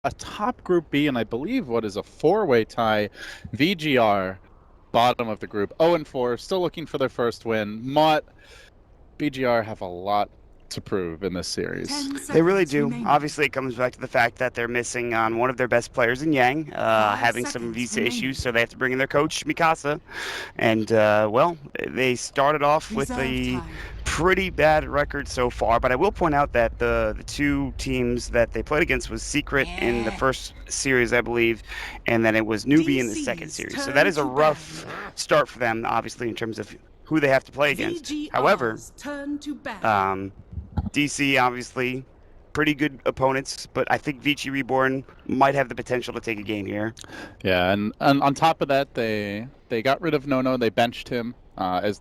atop Group B, and I believe what is a four-way tie. VG.R, bottom of the group, 0-4, still looking for their first win. Mott, VG.R have a lot to prove in this series. They really do. Obviously, it comes back to the fact that they're missing on one of their best players in Yang, having some visa issues, so they have to bring in their coach, Mikasa. And, well, they started off with a pretty bad record so far, but I will point out that the two teams that they played against was Secret in the first series, I believe, and then it was Newbie in the second series. So that is a rough start for them, obviously, in terms of who they have to play against. However, DC, obviously, pretty good opponents, but I think Vici Reborn might have the potential to take a game here. Yeah, and on top of that, they got rid of Nono. They benched him as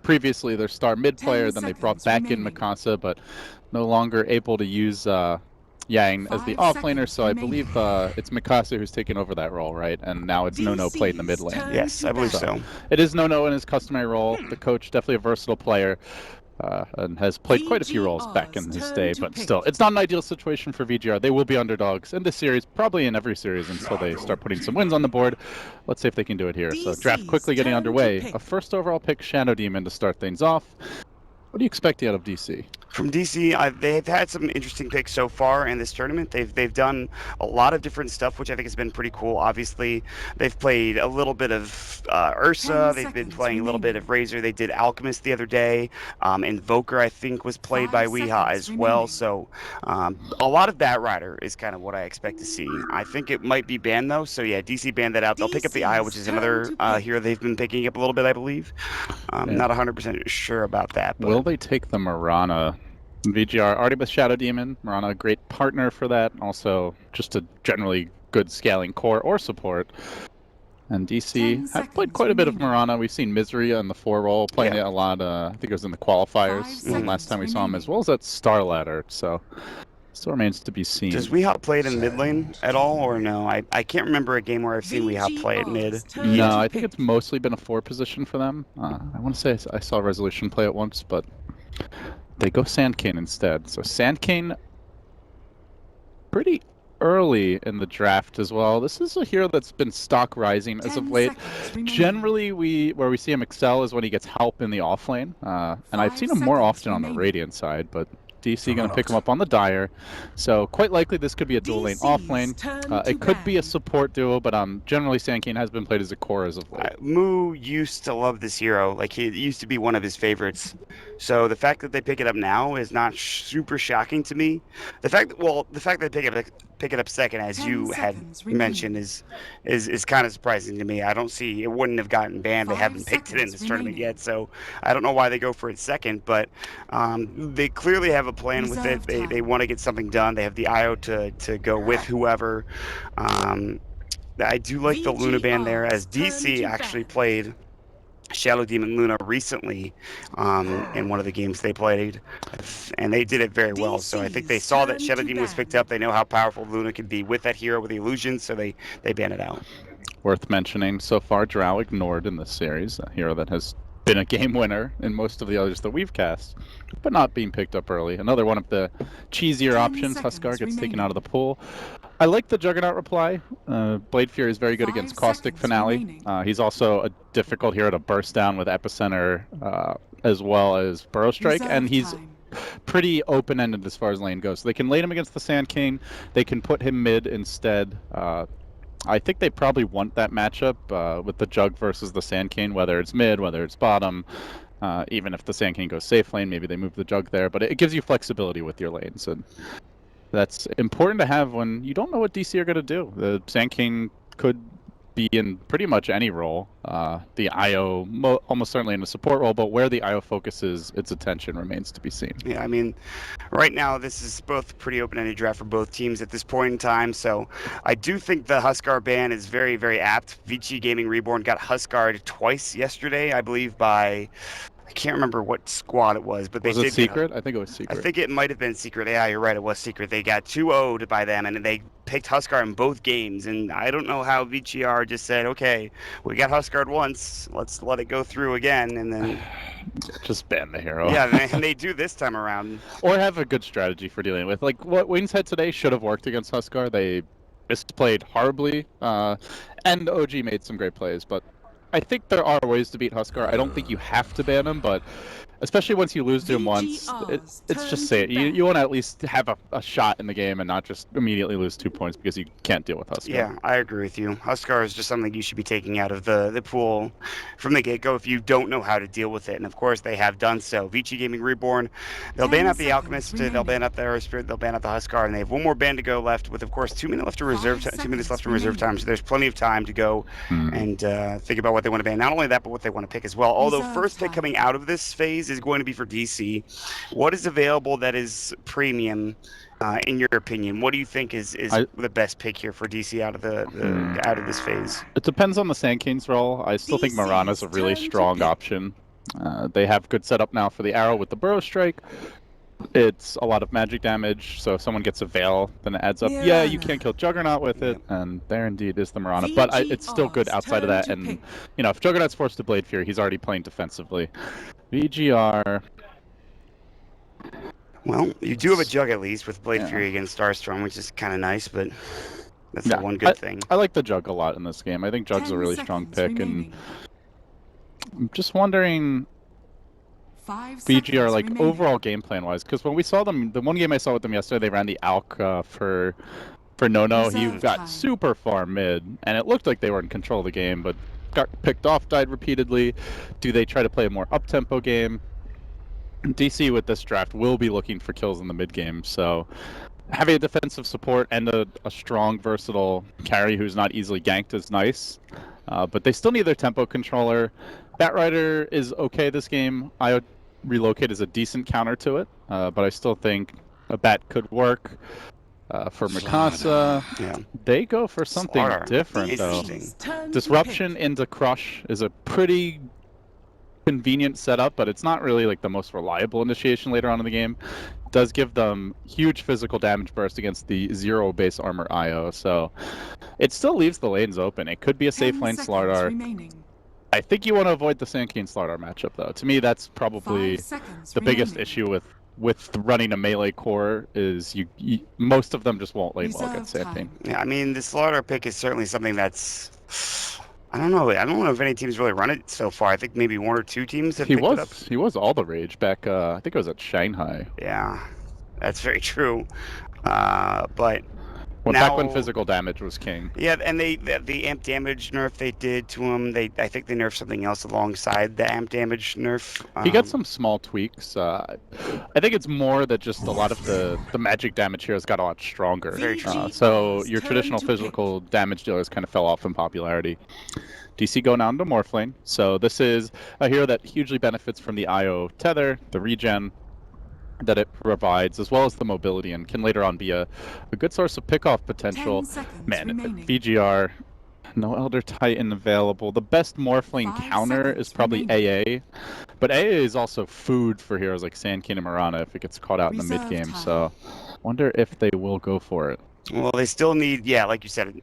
previously their star mid player. Then they brought back in Mikasa, but no longer able to use Yang as the offlaner. So I believe it's Mikasa who's taking over that role, right? And now it's Nono played in the mid lane. Yes, I believe so. It is Nono in his customary role. The coach, definitely a versatile player. And has played quite a few roles back in his day, but still, it's not an ideal situation for VG.R. They will be underdogs in this series, probably in every series until they start putting some wins on the board. Let's see if they can do it here. So draft quickly getting underway. A first overall pick, Shadow Demon, to start things off. What are you expecting out of DC? From DC, they've had some interesting picks so far in this tournament. They've done a lot of different stuff, which I think has been pretty cool. Obviously, they've played a little bit of Ursa. They've been playing a little bit of Razor. They did Alchemist the other day. Invoker, I think, was played by Weeha as well. So a lot of Batrider is kind of what I expect to see. I think it might be banned, though. So, yeah, DC banned that out. They'll pick up the Eye, which is another hero they've been picking up a little bit, I believe. Not 100% sure about that. But will they take the Mirana? VG.R already with Shadow Demon. Mirana, a great partner for that. Also, just a generally good scaling core or support. And DC have played quite a bit of Mirana. We've seen Misery on the 4 role playing it a lot. I think it was in the qualifiers last time we saw him, as well as that Star Ladder. So, still remains to be seen. Does Weeha play it in mid lane at all, or no? I can't remember a game where I've seen Weeha play it mid. No, I think it's mostly been a 4 position for them. I want to say I saw Resolution play it once, but they go Sandcane instead. So Sandcane, pretty early in the draft as well. This is a hero that's been stock rising as of late. Generally, where we see him excel is when he gets help in the offlane. And I've seen him more often on the Radiant side, but DC going to pick him up on the Dire. So quite likely this could be a dual lane off lane. It could be a support duo, but generally Sandcane has been played as a core as of late. Moo used to love this hero. Like, he used to be one of his favorites. So the fact that they pick it up now is not super shocking to me. The fact that they pick it up second, as you had mentioned, is kind of surprising to me. I don't see it wouldn't have gotten banned. They haven't picked it in this tournament yet, so I don't know why they go for it second. But they clearly have a plan with it. They want to get something done. They have the IO to go with whoever. I do like the Luna ban there, as DC actually played Shadow Demon Luna recently in one of the games they played, and they did it very well. So I think they saw that Shadow Demon was picked up. They know how powerful Luna can be with that hero with the illusion, so they banned it out. Worth mentioning, so far Drow ignored in this series, a hero that has been a game winner in most of the others that we've cast, but not being picked up early. Another one of the cheesier options. Huskar gets taken out of the pool. I like the Juggernaut reply. Blade Fury is very good against Caustic Finale. He's also a difficult hero to burst down with Epicenter as well as Burrow Strike, and he's pretty open-ended as far as lane goes. So they can lane him against the Sandcane. They can put him mid instead. I think they probably want that matchup with the Jug versus the Sandcane, whether it's mid, whether it's bottom. Even if the Sandcane goes safe lane, maybe they move the Jug there. But it gives you flexibility with your lanes, and that's important to have when you don't know what DC are going to do. The Sandcane could be in pretty much any role. The IO almost certainly in a support role, but where the IO focuses its attention remains to be seen. Yeah, I mean, right now this is both a pretty open-ended draft for both teams at this point in time, so I do think the Huskar ban is very, very apt. Vici Gaming Reborn got Huskar'd twice yesterday, I believe, by... I can't remember what squad it was, but they did. Was it Secret? I think it was Secret. I think it might have been Secret. Yeah, you're right. It was Secret. They got 2-0'd by them, and they picked Huskar in both games. And I don't know how VG.R just said, okay, we got Huskar'd once. Let's let it go through again, and then... Just ban the hero. Yeah, and they do this time around. Or have a good strategy for dealing with. Like, what Wings had today should have worked against Huskar. They misplayed horribly, and OG made some great plays, but I think there are ways to beat Huskar. I don't think you have to ban him, but especially once you lose to him once, it's just say it. You want to at least have a shot in the game and not just immediately lose 2 points because you can't deal with Huskar. Yeah, I agree with you. Huskar is just something you should be taking out of the pool from the get-go if you don't know how to deal with it. And of course, they have done so. Vici Gaming Reborn, they'll ban out the Alchemist, they'll ban out the Aerospirit, they'll ban out the Huskar, and they have one more ban to go left with, of course, 2 minutes left in reserve, 2 minutes left in reserve time. So there's plenty of time to go and think about what they want to ban. Not only that, but what they want to pick as well. Although first pick coming out of this phase is going to be for DC. What is available that is premium? In your opinion, what do you think is the best pick here for DC out of out of this phase? It depends on the Sand King's role. I still think Marana's a really strong option. They have good setup now for the arrow with the Burrow Strike. It's a lot of magic damage, so if someone gets a Veil, then it adds up. Yeah, you can't kill Juggernaut with it, and there indeed is the Marana. But it's still good outside of that, and you know, if Juggernaut's forced to Blade Fury, he's already playing defensively. VG.R. Well, you do have a Jug at least with Blade Fury against Starstorm, which is kind of nice, but that's the one good thing. I like the Jug a lot in this game. I think Jug's a really strong pick, and I'm just wondering VG.R like overall game plan wise, because when we saw them, the one game I saw with them yesterday, they ran the Alk for No. He got super far mid, and it looked like they were in control of the game, but got picked off, died repeatedly. Do they try to play a more up-tempo game? DC with this draft will be looking for kills in the mid game, so having a defensive support and a strong, versatile carry who's not easily ganked is nice. But they still need their tempo controller. Batrider is okay this game. I would relocate as a decent counter to it, but I still think a Bat could work. For Mikasa, they go for something different though. Disruption into Crush is a pretty convenient setup, but it's not really like the most reliable initiation later on in the game. It does give them huge physical damage burst against the 0 base armor IO, so it still leaves the lanes open. It could be a safe lane Slardar. I think you want to avoid the Sandkeen Slardar matchup though. To me, that's probably the biggest issue with running a melee core is you most of them just won't lane well against Sandkeen. Yeah, I mean the Slardar pick is certainly something that's I don't know if any teams really run it so far. I think maybe 1 or 2 teams have picked it up. He was all the rage back, I think it was at Shanghai. Yeah, that's very true. But back when physical damage was king. Yeah, and the amp damage nerf they did to him, I think they nerfed something else alongside the amp damage nerf. He got some small tweaks. I think it's more that just a lot of the magic damage here has got a lot stronger. Very true. So your traditional physical damage dealers kind of fell off in popularity. DC go now into Morphlane. So this is a hero that hugely benefits from the IO tether, the regen that it provides, as well as the mobility, and can later on be a good source of pickoff potential. Man, VG.R, no Elder Titan available. The best Morphling counter is probably AA, but AA is also food for heroes like Sandkeen and Marana if it gets caught out in the mid game. So, wonder if they will go for it. Well, they still need, like you said,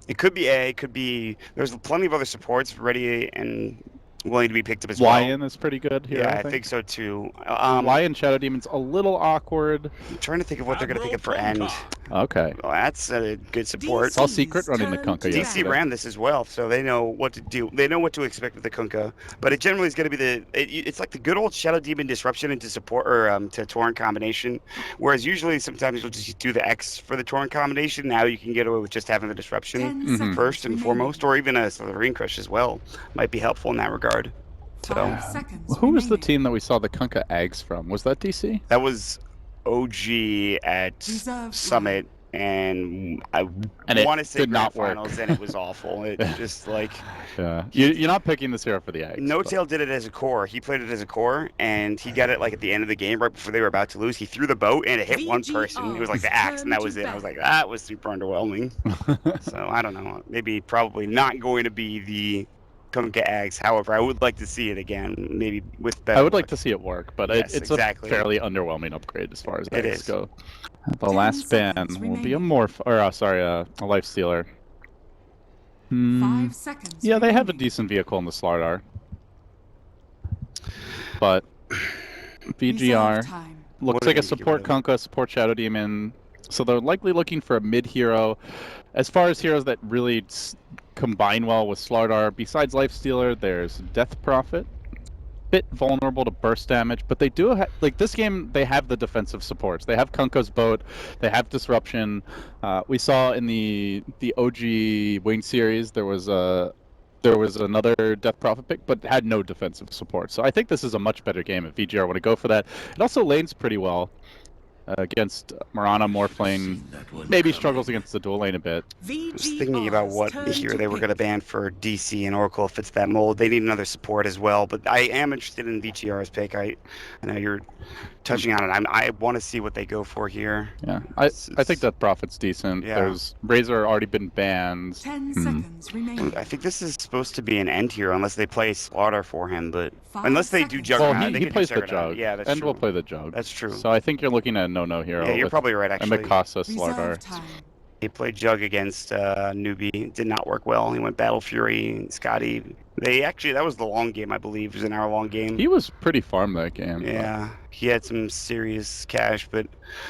it could be AA, it could be. There's plenty of other supports ready and willing to be picked up as well. Lion is pretty good here. Yeah, I think so too. Lion Shadow Demon's a little awkward. I'm trying to think of what they're going to pick up for end. Okay. Well, that's a good support. It's all secret running the Kunkka. DC ran this as well, so they know what to do. They know what to expect with the Kunkka. But it generally is going to be it's like the good old Shadow Demon disruption into support or to Torrent combination. Whereas usually sometimes you'll just do the X for the Torrent combination. Now you can get away with just having the disruption first and foremost, or even a Slitherine Crush as well. Might be helpful in that regard. So, who was the team that we saw the Kunkka Eggs from? Was that DC? That was OG at Summit, and I want to say Grand Finals, and it was awful. It just like... Yeah. You're not picking this hero for the Eggs. No Tail did it as a core. He played it as a core, and he got it like at the end of the game, right before they were about to lose. He threw the boat, and it hit one person. It was like the axe, and that was it. I was like, that was super underwhelming. So, I don't know. Maybe probably not going to be the Kunkka Eggs. However, I would like to see it again, maybe with better. I would like to see it work, but it's a fairly underwhelming upgrade as far as Eggs go. The last ban will be a Morph, or a Life Stealer. 5 seconds. Yeah, they have a decent vehicle in the Slardar. But VG.R looks like a support Kunkka, support Shadow Demon. So they're likely looking for a mid hero. As far as heroes that really combine well with Slardar, besides Lifestealer, there's Death Prophet. Bit vulnerable to burst damage, but they do like this game. They have the defensive supports. They have Kunko's boat. They have disruption. We saw in the OG Wing series there was another Death Prophet pick, but had no defensive support. So I think this is a much better game if VG.R want to go for that. It also lanes pretty well. Against Mirana, Morphlane maybe struggles against the dual lane a bit. Just thinking about what hero they were going to ban for DC and Oracle fits that mold. They need another support as well, but I am interested in VG.R's pick. I know you're touching on it. I want to see what they go for here. Yeah, I think that Prophet's decent. Yeah. There's Razor already been banned. 10 seconds remaining. I think this is supposed to be an end hero unless they play Slaughter for him, but 5 unless they do seconds. Juggernaut. Well, they he could do plays the Juggernaut. Jug. Yeah, that's End true. will play the Jug. That's true. So I think you're looking at a no-no hero. Yeah, you're probably right, actually. Mikasa, Reserve Slardar. time. He played Jug against Newbie. Did not work well. He went Battle Fury, Scotty. That was the long game, I believe. It was an hour-long game. He was pretty farmed that game. Yeah, he had some serious cash, but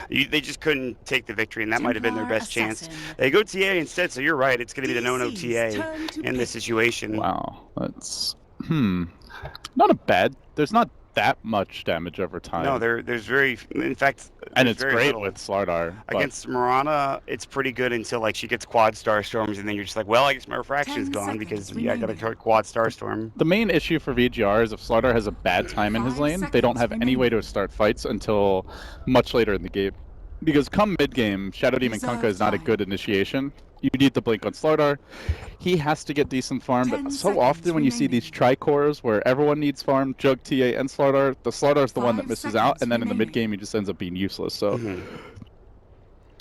they just couldn't take the victory, and that might have been their best chance. They go TA instead, so you're right. It's going to be the no-no TA in this situation. Wow, that's not a bad. There's not that much damage over time. No, there's very, in fact, and there's it's very great little. with Slardar. but- Against Mirana, it's pretty good until like she gets quad Starstorms, and then you're just like, well, I guess my refraction's 10 gone because seconds I got remaining. a quad Starstorm. The main issue for VG.R is if Slardar has a bad time in his 5 lane, they don't have seconds any way to start fights until much later in the game. Because come mid-game, Shadow Demon Reserve Kunkka is not a time. good initiation. You need the blink on Slardar. He has to get decent farm, 10 but so seconds often when you see these remaining. tricores where everyone needs farm, Jug, TA, and Slardar, the Slardar's the one that 5 misses out, seconds and then in the remaining. mid-game he just ends up being useless. So Mhm.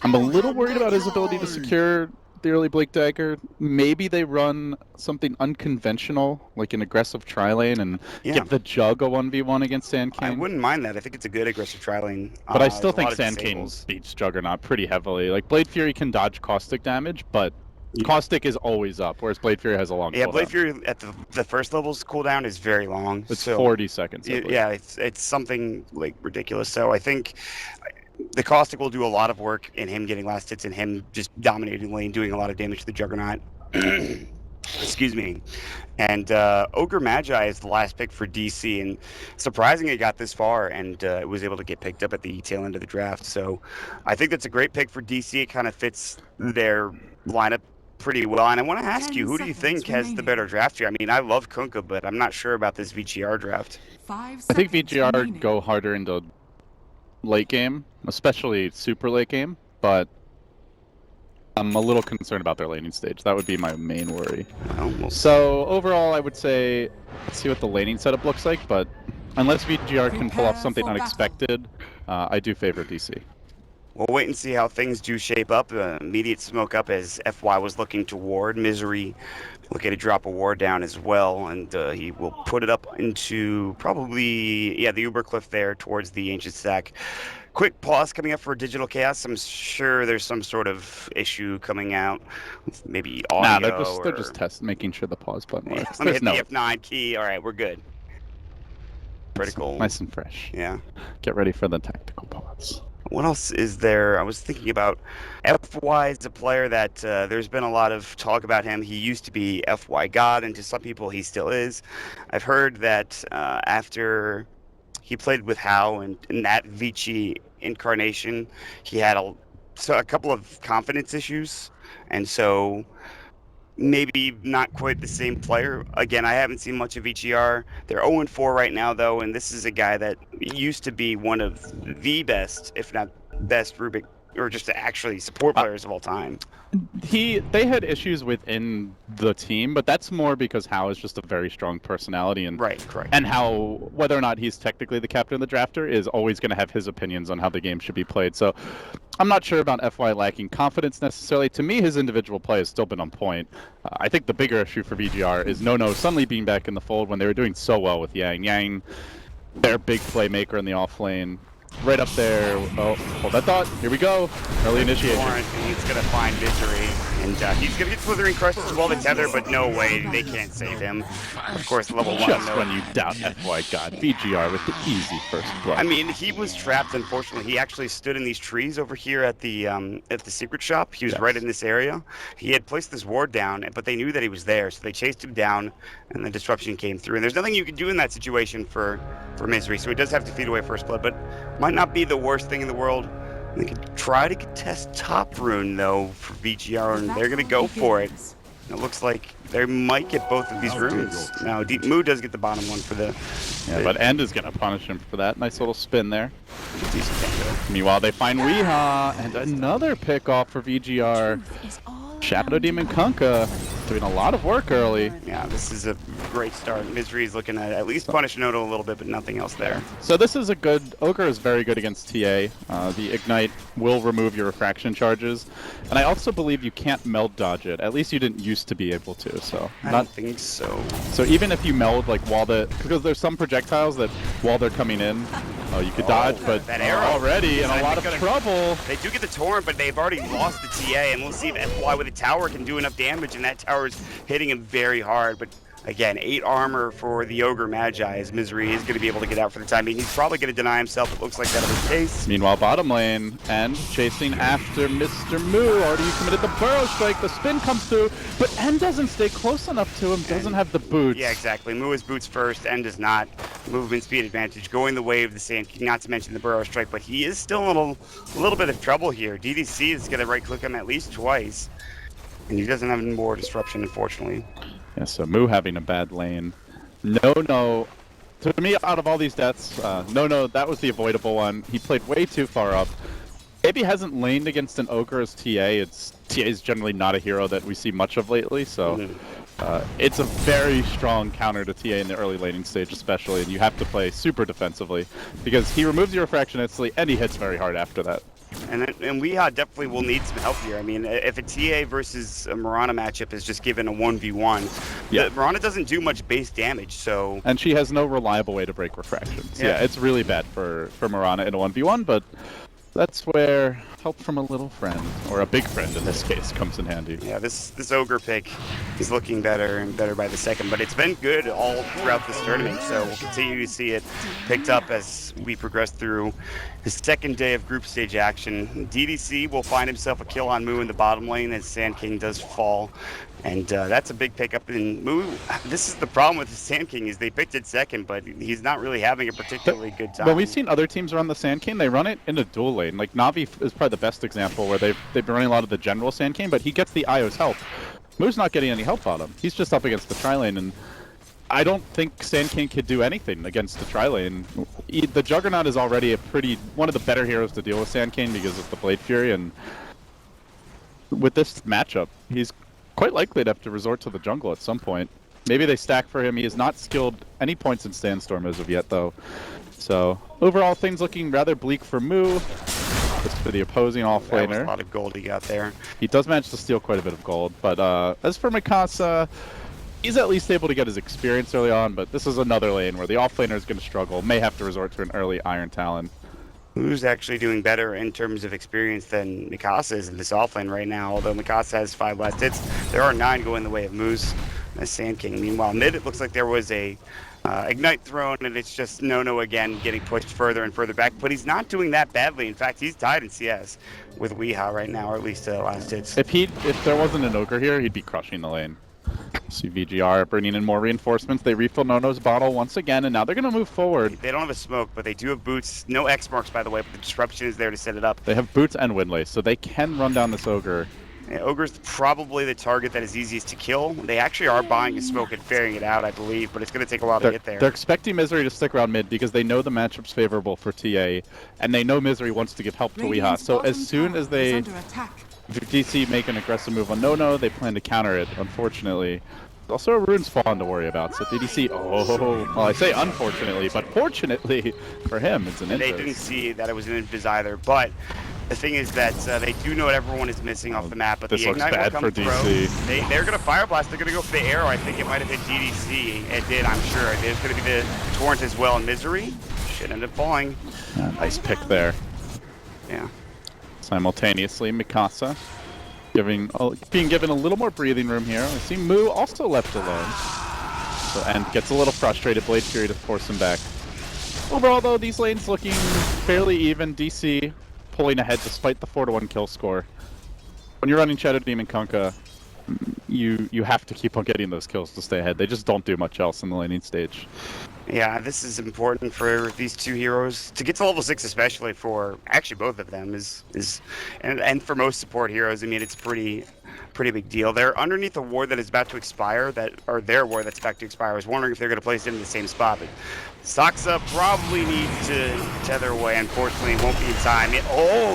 I'm a little worried about his ability to secure the early Blake Dagger. Maybe they run something unconventional, like an aggressive tri-lane, and Yeah. get the Jug a 1v1 against Sand I King. wouldn't mind that. I think it's a good aggressive tri-lane. But I still there's a think lot of Sand King disables. beats Juggernaut pretty heavily. Like, Blade Fury can dodge Caustic damage, but Caustic is always up, whereas Blade Fury has a long Yeah, cooldown. Blade Fury at the first level's cooldown is very long. It's so 40 seconds. I believe. yeah, it's something like ridiculous. So I think the Caustic will do a lot of work in him getting last hits and him just dominating the lane, doing a lot of damage to the Juggernaut. Excuse me. And Ogre Magi is the last pick for DC, and surprisingly it got this far and it was able to get picked up at the tail end of the draft. So I think that's a great pick for DC. It kind of fits their lineup pretty well. And I want to ask 10 you, who do you think seconds has the remaining. better draft here? I mean, I love Kunkka, but I'm not sure about this VG.R draft. 5 I think seconds VG.R remaining. go harder into late game, especially super late game, but I'm a little concerned about their laning stage. That would be my main worry. Well, we'll see. So overall, I would say, let's see what the laning setup looks like, but unless VG.R can pull off Prepare something for battle. unexpected, I do favor DC. We'll wait and see how things do shape up. Immediate smoke up as FY was looking to ward. Misery looking to drop a ward down as well, and he will put it up into probably, the Uber Cliff there towards the Ancient Stack. Quick pause coming up for Digital Chaos. I'm sure there's some sort of issue coming out, maybe Nah, audio. they're just making sure the pause button Yeah, works. let me There's hit the F9 key. All right, we're good. Critical. nice and fresh. Yeah. Get ready for the tactical pause. What else is there? I was thinking about FY is a player that there's been a lot of talk about him. He used to be FY God, and to some people he still is. I've heard that after he played with How and in that Vici incarnation, he had a couple of confidence issues, and so maybe not quite the same player. Again, I haven't seen much of VG.R. They're 0-4 right now, though, and this is a guy that used to be one of the best, if not best, Rubik, or just actually support players of all time. They had issues within the team, but that's more because Hao is just a very strong personality, and Right, correct. and how whether or not he's technically the captain of the drafter is always going to have his opinions on how the game should be played. So I'm not sure about FY lacking confidence necessarily. To me, his individual play has still been on point. I think the bigger issue for VG.R is No suddenly being back in the fold when they were doing so well with Yang. Yang, their big playmaker in the off lane. Right up there. Oh, hold that thought. Here we go. Early initiation. Warrant, and he's going to find Misery, and And he's going to get Slithering Crushed as well to Tether, but no way, they can't save him. Of course, level 1. Just when you doubt FY God, VG.R with the easy first blood. I mean, he was trapped, unfortunately. He actually stood in these trees over here at the secret shop. He was right in this area. He had placed this ward down, but they knew that he was there, so they chased him down, and the disruption came through. And there's nothing you can do in that situation for Misery, so he does have to feed away first blood, but might not be the worst thing in the world. They could try to contest top rune, though, for VG.R, and they're going to go for it. It looks like they might get both of these runes. Now, Moo does get the bottom one for the... Yeah, but End is going to punish him for that. Nice little spin there. Meanwhile, they find Weehaw, and another pick off for VG.R. Shadow Demon Kunkka doing a lot of work early. Yeah, this is a great start. Misery is looking at least punish Noto a little bit, but nothing else there. So this is a good... Ogre is very good against TA. The Ignite will remove your refraction charges. And I also believe you can't meld dodge it. At least you didn't used to be able to, so... I don't think so. So even if you meld, like, while the... Because there's some projectiles that, while they're coming in, you could dodge, but that arrow already in a lot of trouble. They do get the Torrent, but they've already lost the TA, and we'll see if FY with a tower can do enough damage, and that tower is hitting him very hard. But again, 8 armor for the Ogre Magi, as Misery is going to be able to get out for the time being. He's probably going to deny himself. It looks like that'll be the case. Meanwhile, bottom lane, End chasing after Mr. Moo. Already committed the Burrow Strike. The spin comes through, but End doesn't stay close enough to him. Doesn't have the boots. Yeah, exactly. Moo is boots first. End does not. Movement speed advantage. Going the way of the Sand King, not to mention the Burrow Strike, but he is still in a little bit of trouble here. DDC is going to right-click him at least twice, and he doesn't have any more disruption, unfortunately. Yeah, so Moo having a bad lane. No. To me, out of all these deaths, no, that was the avoidable one. He played way too far up. Maybe hasn't laned against an Ogre as TA. TA is generally not a hero that we see much of lately, so it's a very strong counter to TA in the early laning stage especially, and you have to play super defensively because he removes your refraction instantly and he hits very hard after that. And we definitely will need some help here. I mean, if a TA versus a Mirana matchup is just given a 1v1, Mirana doesn't do much base damage, so... And she has no reliable way to break refractions. Yeah, it's really bad for Mirana in a 1v1, but that's where help from a little friend, or a big friend in this case, comes in handy. Yeah, this Ogre pick is looking better and better by the second, but it's been good all throughout this tournament, so we'll continue to see it picked up as we progress through the second day of group stage action. DDC will find himself a kill on Moo in the bottom lane as Sand King does fall. And that's a big pickup in Moo. This is the problem with the Sand King, is they picked it second, but he's not really having a particularly good time. But we've seen other teams run the Sand King. They run it in a dual lane. Like Na'Vi is probably the best example where they've been running a lot of the general Sand King, but he gets the IO's help. Moo's not getting any help on him. He's just up against the tri-lane, and I don't think Sand King could do anything against the tri-lane. The Juggernaut is already one of the better heroes to deal with Sand King because of the Blade Fury, and with this matchup, he's quite likely to have to resort to the jungle at some point. Maybe they stack for him. He has not skilled any points in Sandstorm as of yet, though. So, overall, things looking rather bleak for Moo. Just for the opposing offlaner. That was a lot of gold he got there. He does manage to steal quite a bit of gold, but as for Mikasa, he's at least able to get his experience early on, but this is another lane where the offlaner is going to struggle, may have to resort to an early Iron Talon. Who's actually doing better in terms of experience than Mikasa is in this offlane right now? Although Mikasa has 5 last hits, there are 9 going the way of Moose as Sand King. Meanwhile, mid, it looks like there was a Ignite thrown, and it's just No again getting pushed further and further back. But he's not doing that badly. In fact, he's tied in CS with Weehaw right now, or at least last hits. If there wasn't an Ogre here, he'd be crushing the lane. See VG.R bringing in more reinforcements. They refill Nono's bottle once again, and now they're going to move forward. They don't have a smoke, but they do have boots. No X marks, by the way, but the disruption is there to set it up. They have boots and Windlace, so they can run down this Ogre. Yeah, Ogre's probably the target that is easiest to kill. They actually are buying a smoke and ferrying it out, I believe, but it's going to take a while to get there. They're expecting Misery to stick around mid because they know the matchup's favorable for TA, and they know Misery wants to give help to Weehaw. So as soon as they DC make an aggressive move on No, they plan to counter it, unfortunately. Also a rune spawn to worry about, so DDC, well, I say unfortunately, but fortunately for him, it's an Invis. They didn't see that it was an Invis either, but the thing is that they do know what everyone is missing off the map, but this the Ignite looks bad will come for DC. They're going to Fire Blast, they're going to go for the arrow. I think it might have hit DDC. It did, I'm sure. There's going to be the Torrent as well, and Misery should end up falling. Nice pick there. Yeah. Simultaneously, Mikasa being given a little more breathing room here. I see Moo also left alone. So, and gets a little frustrated. Blade Fury to force him back. Overall, though, these lanes looking fairly even. DC pulling ahead despite the 4-1 kill score. When you're running Shadow Demon Kunkka, you have to keep on getting those kills to stay ahead. They just don't do much else in the laning stage. Yeah, this is important for these two heroes to get to level 6, especially for actually both of them and for most support heroes. I mean, it's pretty big deal. They're underneath a ward that is about to expire, or their ward that's about to expire. I was wondering if they're going to place it in the same spot, but Saksa probably needs to tether away. Unfortunately, won't be in time.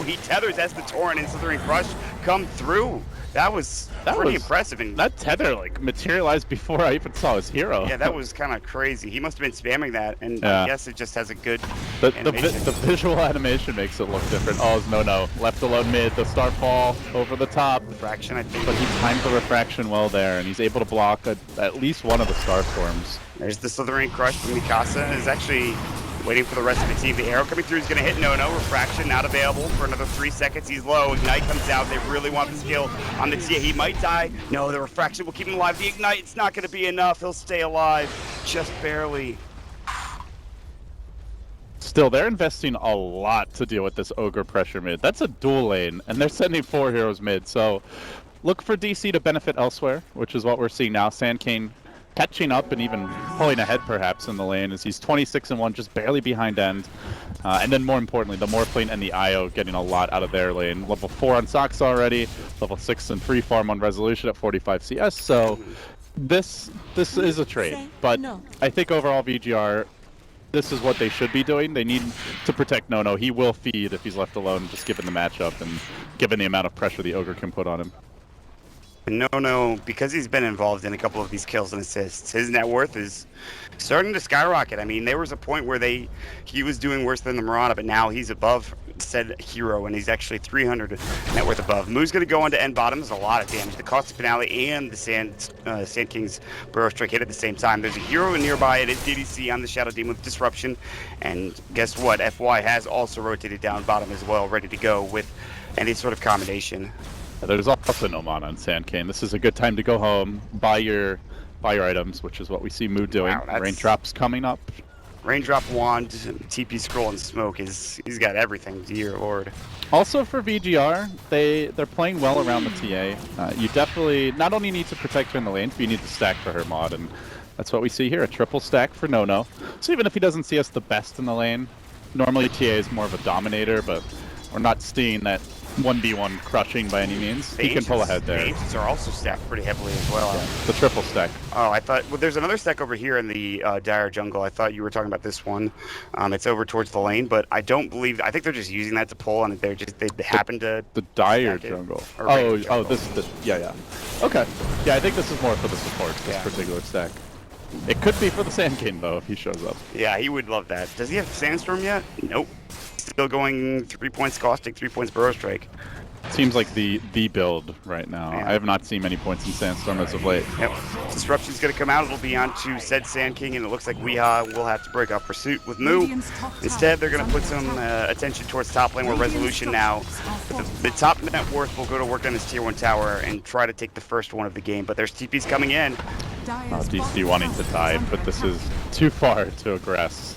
He tethers as the Torrent and Slithering Crush come through. That was pretty impressive. And that tether materialized before I even saw his hero. Yeah, that was kind of crazy. He must have been spamming that, and I guess it just has a good the visual animation makes it look different. Oh, it's no. Left alone mid, the Starfall over the top. Refraction, I think. But he timed the refraction well there, and he's able to block at least one of the Starstorms. There's the Slithering Crush from Mikasa. Is actually waiting for the rest of the team. The arrow coming through is going to hit No. Refraction not available for another 3 seconds. He's low. Ignite comes out. They really want this kill on the TA. He might die. No, the refraction will keep him alive. The Ignite, it's not going to be enough. He'll stay alive. Just barely. Still, they're investing a lot to deal with this Ogre pressure mid. That's a dual lane, and they're sending 4 heroes mid. So look for DC to benefit elsewhere, which is what we're seeing now. Sandkane catching up and even pulling ahead perhaps in the lane as he's 26-1, just barely behind end. And then more importantly, the Morphling and the IO getting a lot out of their lane. Level 4 on Sox already, level 6 and 3 farm on Resolution at 45 CS. So this is a trade, but I think overall VG.R, this is what they should be doing. They need to protect No. He will feed if he's left alone, just given the matchup and given the amount of pressure the Ogre can put on him. No, because he's been involved in a couple of these kills and assists, his net worth is starting to skyrocket. I mean, there was a point where he was doing worse than the Mirana, but now he's above said hero, and he's actually 300 net worth above. Moo's going to go on to end bottom. There's a lot of damage. The Caustic Finale and the Sand King's Burrow Strike hit at the same time. There's a hero nearby. It is DDC on the Shadow Demon with Disruption, and guess what? FY has also rotated down bottom as well, ready to go with any sort of combination. There's also no mana on Sandkane. This is a good time to go home, buy your items, which is what we see Moo doing. Wow, Raindrops coming up. Raindrop Wand, TP Scroll, and Smoke he's got everything, dear lord. Also for VG.R, they're playing well around the TA. You definitely not only need to protect her in the lanes, but you need to stack for her mod, and that's what we see here, a triple stack for No. So even if he doesn't see us the best in the lane, normally TA is more of a dominator, but we're not seeing that 1v1 crushing by any means. He can pull ahead there. The Ancients are also stacked pretty heavily as well. Yeah, the triple stack. Oh, I thought, well, there's another stack over here in the Dire Jungle. I thought you were talking about this one. It's over towards the lane, but I don't believe, I think they're just using that to pull, and they happen to... The Dire Jungle. Yeah. Okay. Yeah, I think this is more for the support, this particular stack. It could be for the Sandkane, though, if he shows up. Yeah, he would love that. Does he have Sandstorm yet? Nope. Still going 3 points Caustic, 3 points Burrow Strike. Seems like the build right now. Yeah. I have not seen many points in Sandstorm as of late. Yep. Disruption's going to come out. It'll be on to said Sand King, and it looks like VG.R will have to break off pursuit with Moo. Instead, they're going to put some attention towards top lane, where Resolution now, the top net worth will go to work on his tier 1 tower and try to take the first one of the game. But there's TPs coming in. DC wanting to dive, but this is too far to aggress.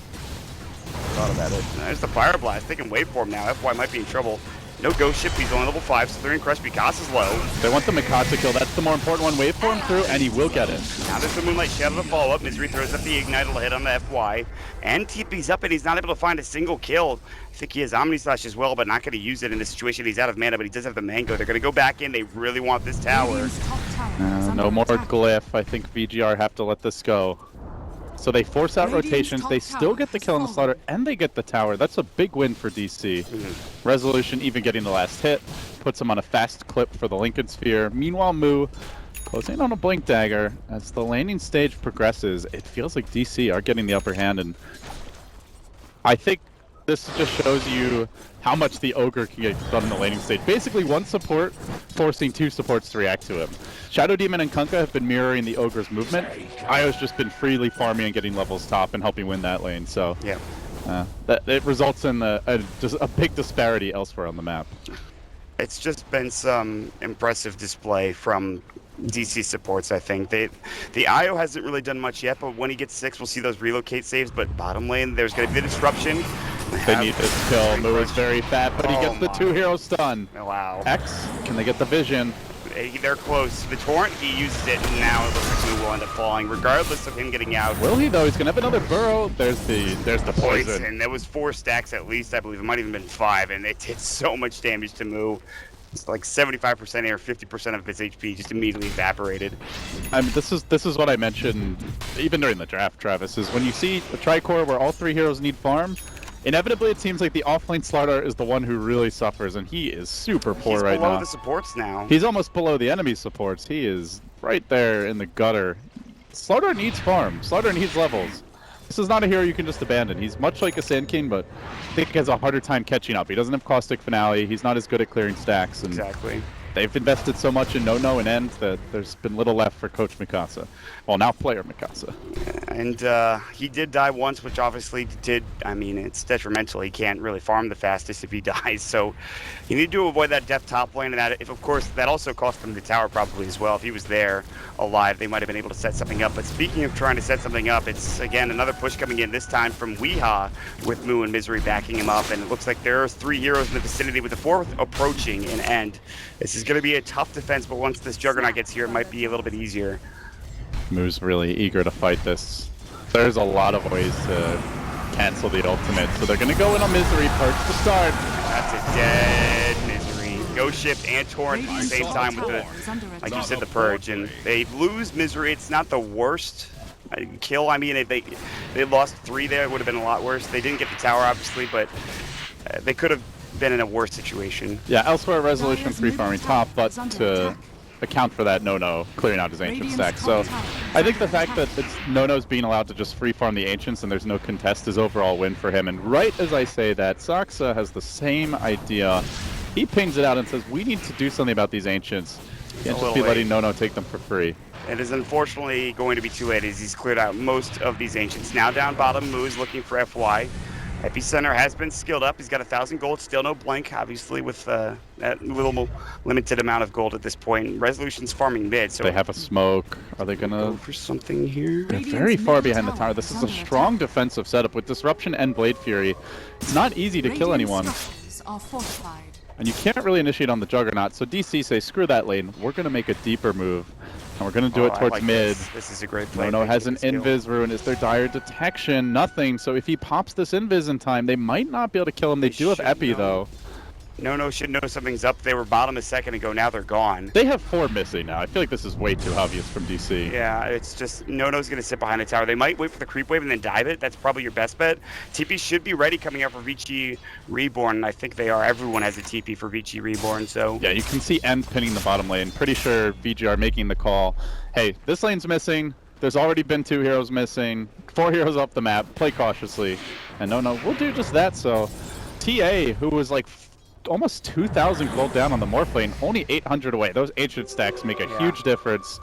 Thought about it. There's the Fire Blast taking waveform now. FY might be in trouble. No Ghost Ship, he's only level 5, so they're in Crush. Mikasa's low. They want the Mikasa kill. That's the more important one. Waveform through, and he will get it. Now there's the Moonlight Shadow to follow up. Misery throws up the Ignite. It'll hit on the FY. And TP's up, and he's not able to find a single kill. I think he has Omni Slash as well, but not going to use it in this situation. He's out of mana, but he does have the Mango. They're going to go back in. They really want this tower. No more Glyph. I think VG.R have to let this go. So they force out rotations, they still get the kill on the Slaughter, and they get the tower. That's a big win for DC. Resolution even getting the last hit, puts him on a fast clip for the Lincoln Sphere. Meanwhile, Moo closing on a Blink Dagger. As the laning stage progresses, it feels like DC are getting the upper hand, and I think this just shows you how much the Ogre can get done in the laning stage. Basically, one support forcing 2 supports to react to him. Shadow Demon and Kunkka have been mirroring the Ogre's movement. Io's just been freely farming and getting levels top and helping win that lane. So it results in just a big disparity elsewhere on the map. It's just been some impressive display from DC supports, I think. The IO hasn't really done much yet, but when he gets 6, we'll see those relocate saves. But bottom lane, there's going to be the disruption. They need this kill. Moo is very fat, but he gets the 2-hero stun. Wow. X, can they get the vision? They're close. The torrent, he uses it, and now it looks like Moo will end up falling, regardless of him getting out. Will he though? He's gonna have another burrow. There's the poison. There was 4 stacks at least, I believe. It might have even been 5, and it did so much damage to Moo. It's like 75% or 50% of his HP just immediately evaporated. I mean, this is what I mentioned even during the draft, Travis. Is when you see a tricore where all 3 heroes need farm, inevitably it seems like the offlane Slardar is the one who really suffers, and he is super poor right now. He's below the supports now. He's almost below the enemy supports. He is right there in the gutter. Slardar needs farm. Slardar needs levels. This is not a hero you can just abandon. He's much like a Sand King, but I think he has a harder time catching up. He doesn't have Caustic Finale. He's not as good at clearing stacks. And exactly. They've invested so much in No and End that there's been little left for Coach Mikasa. Well, now player Mikasa. And he did die once, which obviously I mean, it's detrimental. He can't really farm the fastest if he dies. So you need to avoid that death top lane. And that, of course, that also cost him the tower probably as well. If he was there alive, they might have been able to set something up. But speaking of trying to set something up, it's, again, another push coming in, this time from VG.R with Moo and Misery backing him up. And it looks like there are 3 heroes in the vicinity with the 4th approaching in End. This is going to be a tough defense, but once this Juggernaut gets here, it might be a little bit easier. Moo's really eager to fight this. There's a lot of ways to cancel the ultimate, so they're going to go in on Misery perch to start. That's a dead Misery. Ghost Shift and Torrent at the same time with the, like you said, the Purge. And they lose Misery. It's not the worst kill. I mean, if they lost 3 there, it would have been a lot worse. They didn't get the tower, obviously, but they could have been in a worse situation. Yeah, elsewhere Resolution free farming top, but to account for that, No clearing out his ancient stack. So I think the fact that No's being allowed to just free farm the ancients and there's no contest is overall win for him. And right as I say that, Saksa has the same idea. He pings it out and says, we need to do something about these ancients. You can't just be letting No take them for free. It is unfortunately going to be too late as he's cleared out most of these ancients. Now down bottom, Moo is looking for FY. Epicenter has been skilled up. He's got 1,000 gold, still no blank, obviously, with that little limited amount of gold at this point. Resolution's farming mid, so they have a smoke. Are they gonna go for something here? They're very far behind the tower. This is a strong defensive setup with Disruption and Blade Fury. It's not easy to kill anyone. And you can't really initiate on the Juggernaut, so DC say, screw that lane. We're gonna make a deeper move. And we're going to do it towards mid. This is a great play. No has an invis rune. Is there dire detection? Nothing. So if he pops this invis in time, they might not be able to kill him. They do have Epi, though. No should know something's up. They were bottom a second ago. Now they're gone. They have 4 missing now. I feel like this is way too obvious from DC. Yeah, it's just No's going to sit behind the tower. They might wait for the creep wave and then dive it. That's probably your best bet. TP should be ready coming out for Vici Reborn. And I think they are. Everyone has a TP for Vici Reborn. So yeah, you can see End pinning the bottom lane. Pretty sure VG.R making the call. Hey, this lane's missing. There's already been 2 heroes missing. 4 heroes up the map. Play cautiously. And No will do just that. So TA, who was like almost 2,000 gold down on the Morph lane, only 800 away. Those ancient stacks make a huge difference.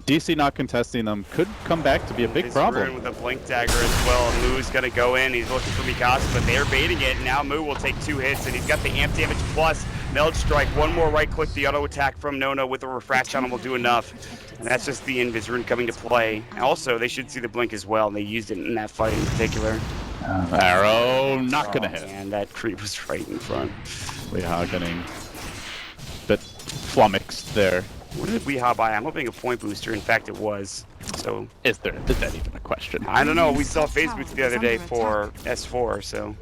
DC not contesting them could come back to be a big problem. With a blink dagger as well. Moo's gonna go in. He's looking for Mikasa, but they're baiting it. Now Moo will take 2 hits, and he's got the amp damage plus Meld Strike. One more right click, the auto attack from No with a refract on him will do enough. And that's just the invis rune coming to play. And also, they should see the blink as well, and they used it in that fight in particular. Arrow not gonna hit. And that creep was right in front. VG.R getting a bit flummoxed there. What did VG.R buy? I'm hoping a point booster. In fact, it was. So is that even a question? I don't know. We saw Facebook the other day for S4, so.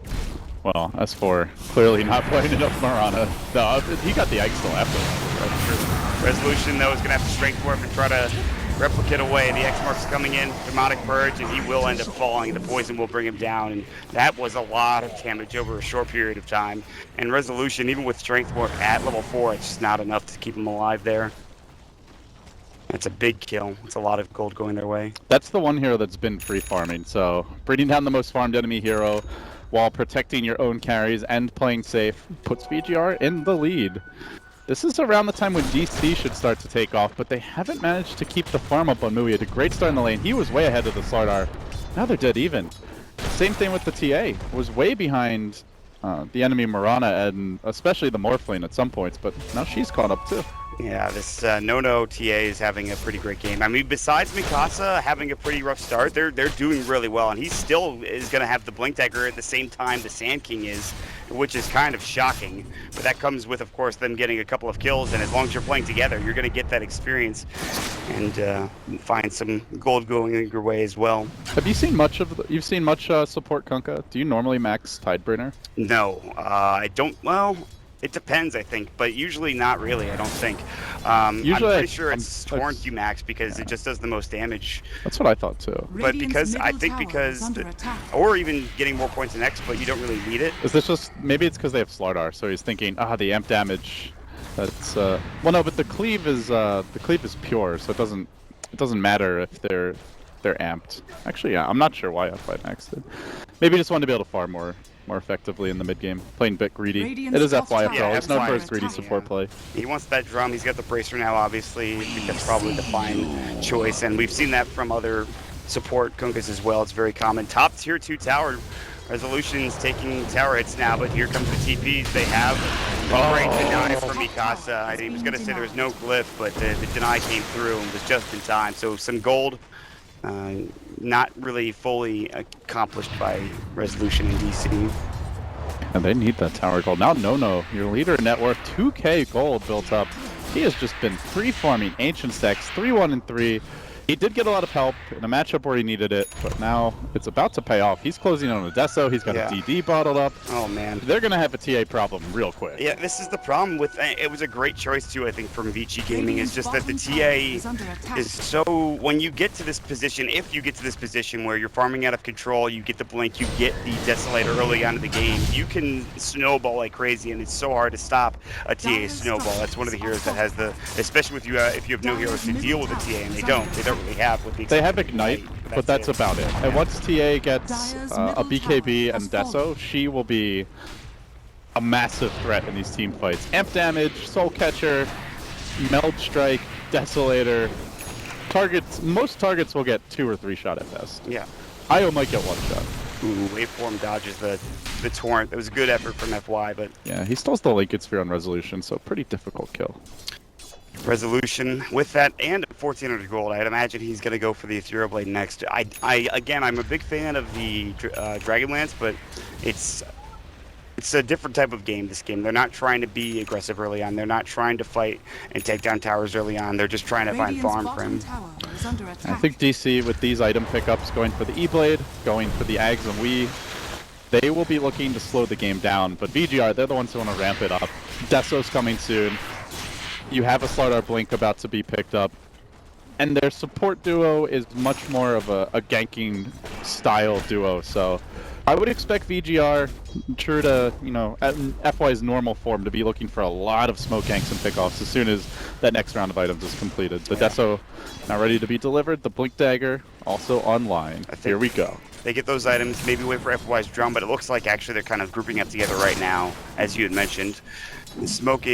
Well, S4 clearly not playing enough Marana. No, he got the Ike still after. Resolution though is gonna have to strength warp and try to replicate away. The X mark's coming in, Demonic Purge, and he will end up falling. The poison will bring him down, and that was a lot of damage over a short period of time. And Resolution, even with strength warp at level 4, it's just not enough to keep him alive there. That's a big kill. It's a lot of gold going their way. That's the one hero that's been free farming, so bringing down the most farmed enemy hero while protecting your own carries and playing safe puts VG.R in the lead. This is around the time when DC should start to take off, but they haven't managed to keep the farm up on Moo. He had a great start in the lane. He was way ahead of the Slardar. Now they're dead even. Same thing with the TA. Was way behind the enemy Mirana and especially the Morphling at some points, but now she's caught up too. Yeah, this No TA is having a pretty great game. I mean, besides Mikasa having a pretty rough start, they're doing really well, and he still is going to have the Blink Dagger at the same time the Sand King is, which is kind of shocking. But that comes with, of course, them getting a couple of kills, and as long as you're playing together, you're going to get that experience and find some gold going your way as well. Have you seen much of you've seen much support Kunkka? Do you normally max Tidebringer? No, I don't. Well, it depends, I think, but usually not really, I don't think. I'm pretty sure it's Torn Q max because it just does the most damage. That's what I thought too. But because or even getting more points in X, but you don't really need it. Is this just maybe it's because they have Slardar, so he's thinking, the amp damage. That's well, no, but the cleave is pure, so it doesn't matter if they're amped. Actually, yeah, I'm not sure why F5 maxed it. Maybe he just wanted to be able to farm more effectively in the mid game, playing a bit greedy. It is FY after all. It's known for his greedy support play. He wants that drum. He's got the bracer now, obviously. I think that's probably the fine choice, and we've seen that from other support Kunkkas as well. It's very common. Top tier 2 tower Resolution's taking tower hits now, but here comes the TPs. They have a great deny from Mikasa. I was going to say there was no glyph, but the deny came through and was just in time. So some gold, not really fully accomplished by Resolution and DC. And they need that tower gold. Now No, your leader net worth 2k gold built up. He has just been free-farming Ancient Stacks, 3-1 and 3. He did get a lot of help in a matchup where he needed it, but now it's about to pay off. He's closing on a Deso. He's got a DD bottled up. Oh, man. They're going to have a TA problem real quick. Yeah, this is the problem with it. Was a great choice, too, I think, from Vici Gaming. It's just that the TA is so... When you get to this position, if you get to this position where you're farming out of control, you get the Blink, you get the Desolator early on in the game, you can snowball like crazy, and it's so hard to stop a TA snowball. That's one of the heroes that has the... Especially with you, if you have no heroes to deal with a TA, and they don't really have with the They have Ignite, but that's about it. And once TA gets a BKB and Deso, she will be a massive threat in these team fights. Amp damage, Soul Catcher, Meld Strike, Desolator. Most targets will get 2 or 3 shot at best. Yeah. Io might get 1 shot. Ooh, Waveform dodges the Torrent. It was a good effort from FY, but... Yeah, he stalls the Linked Sphere on Resolution, so pretty difficult kill. Resolution with that and 1400 gold. I'd imagine he's going to go for the Ethereal Blade next. Again, I'm a big fan of the Dragonlance, but it's a different type of game, this game. They're not trying to be aggressive early on. They're not trying to fight and take down towers early on. They're just trying to find farm for him. I think DC, with these item pickups, going for the E-Blade, going for the Ags and Wii, they will be looking to slow the game down. But VG.R, they're the ones who want to ramp it up. Deso's coming soon. You have a Slardar Blink about to be picked up, and their support duo is much more of a ganking style duo, so I would expect VG.R, true to, FY's normal form, to be looking for a lot of smoke ganks and pickoffs as soon as that next round of items is completed. The Deso now ready to be delivered, the Blink Dagger also online. Here we go. They get those items, maybe wait for FY's drum, but it looks like actually they're kind of grouping up together right now, as you had mentioned. The smoke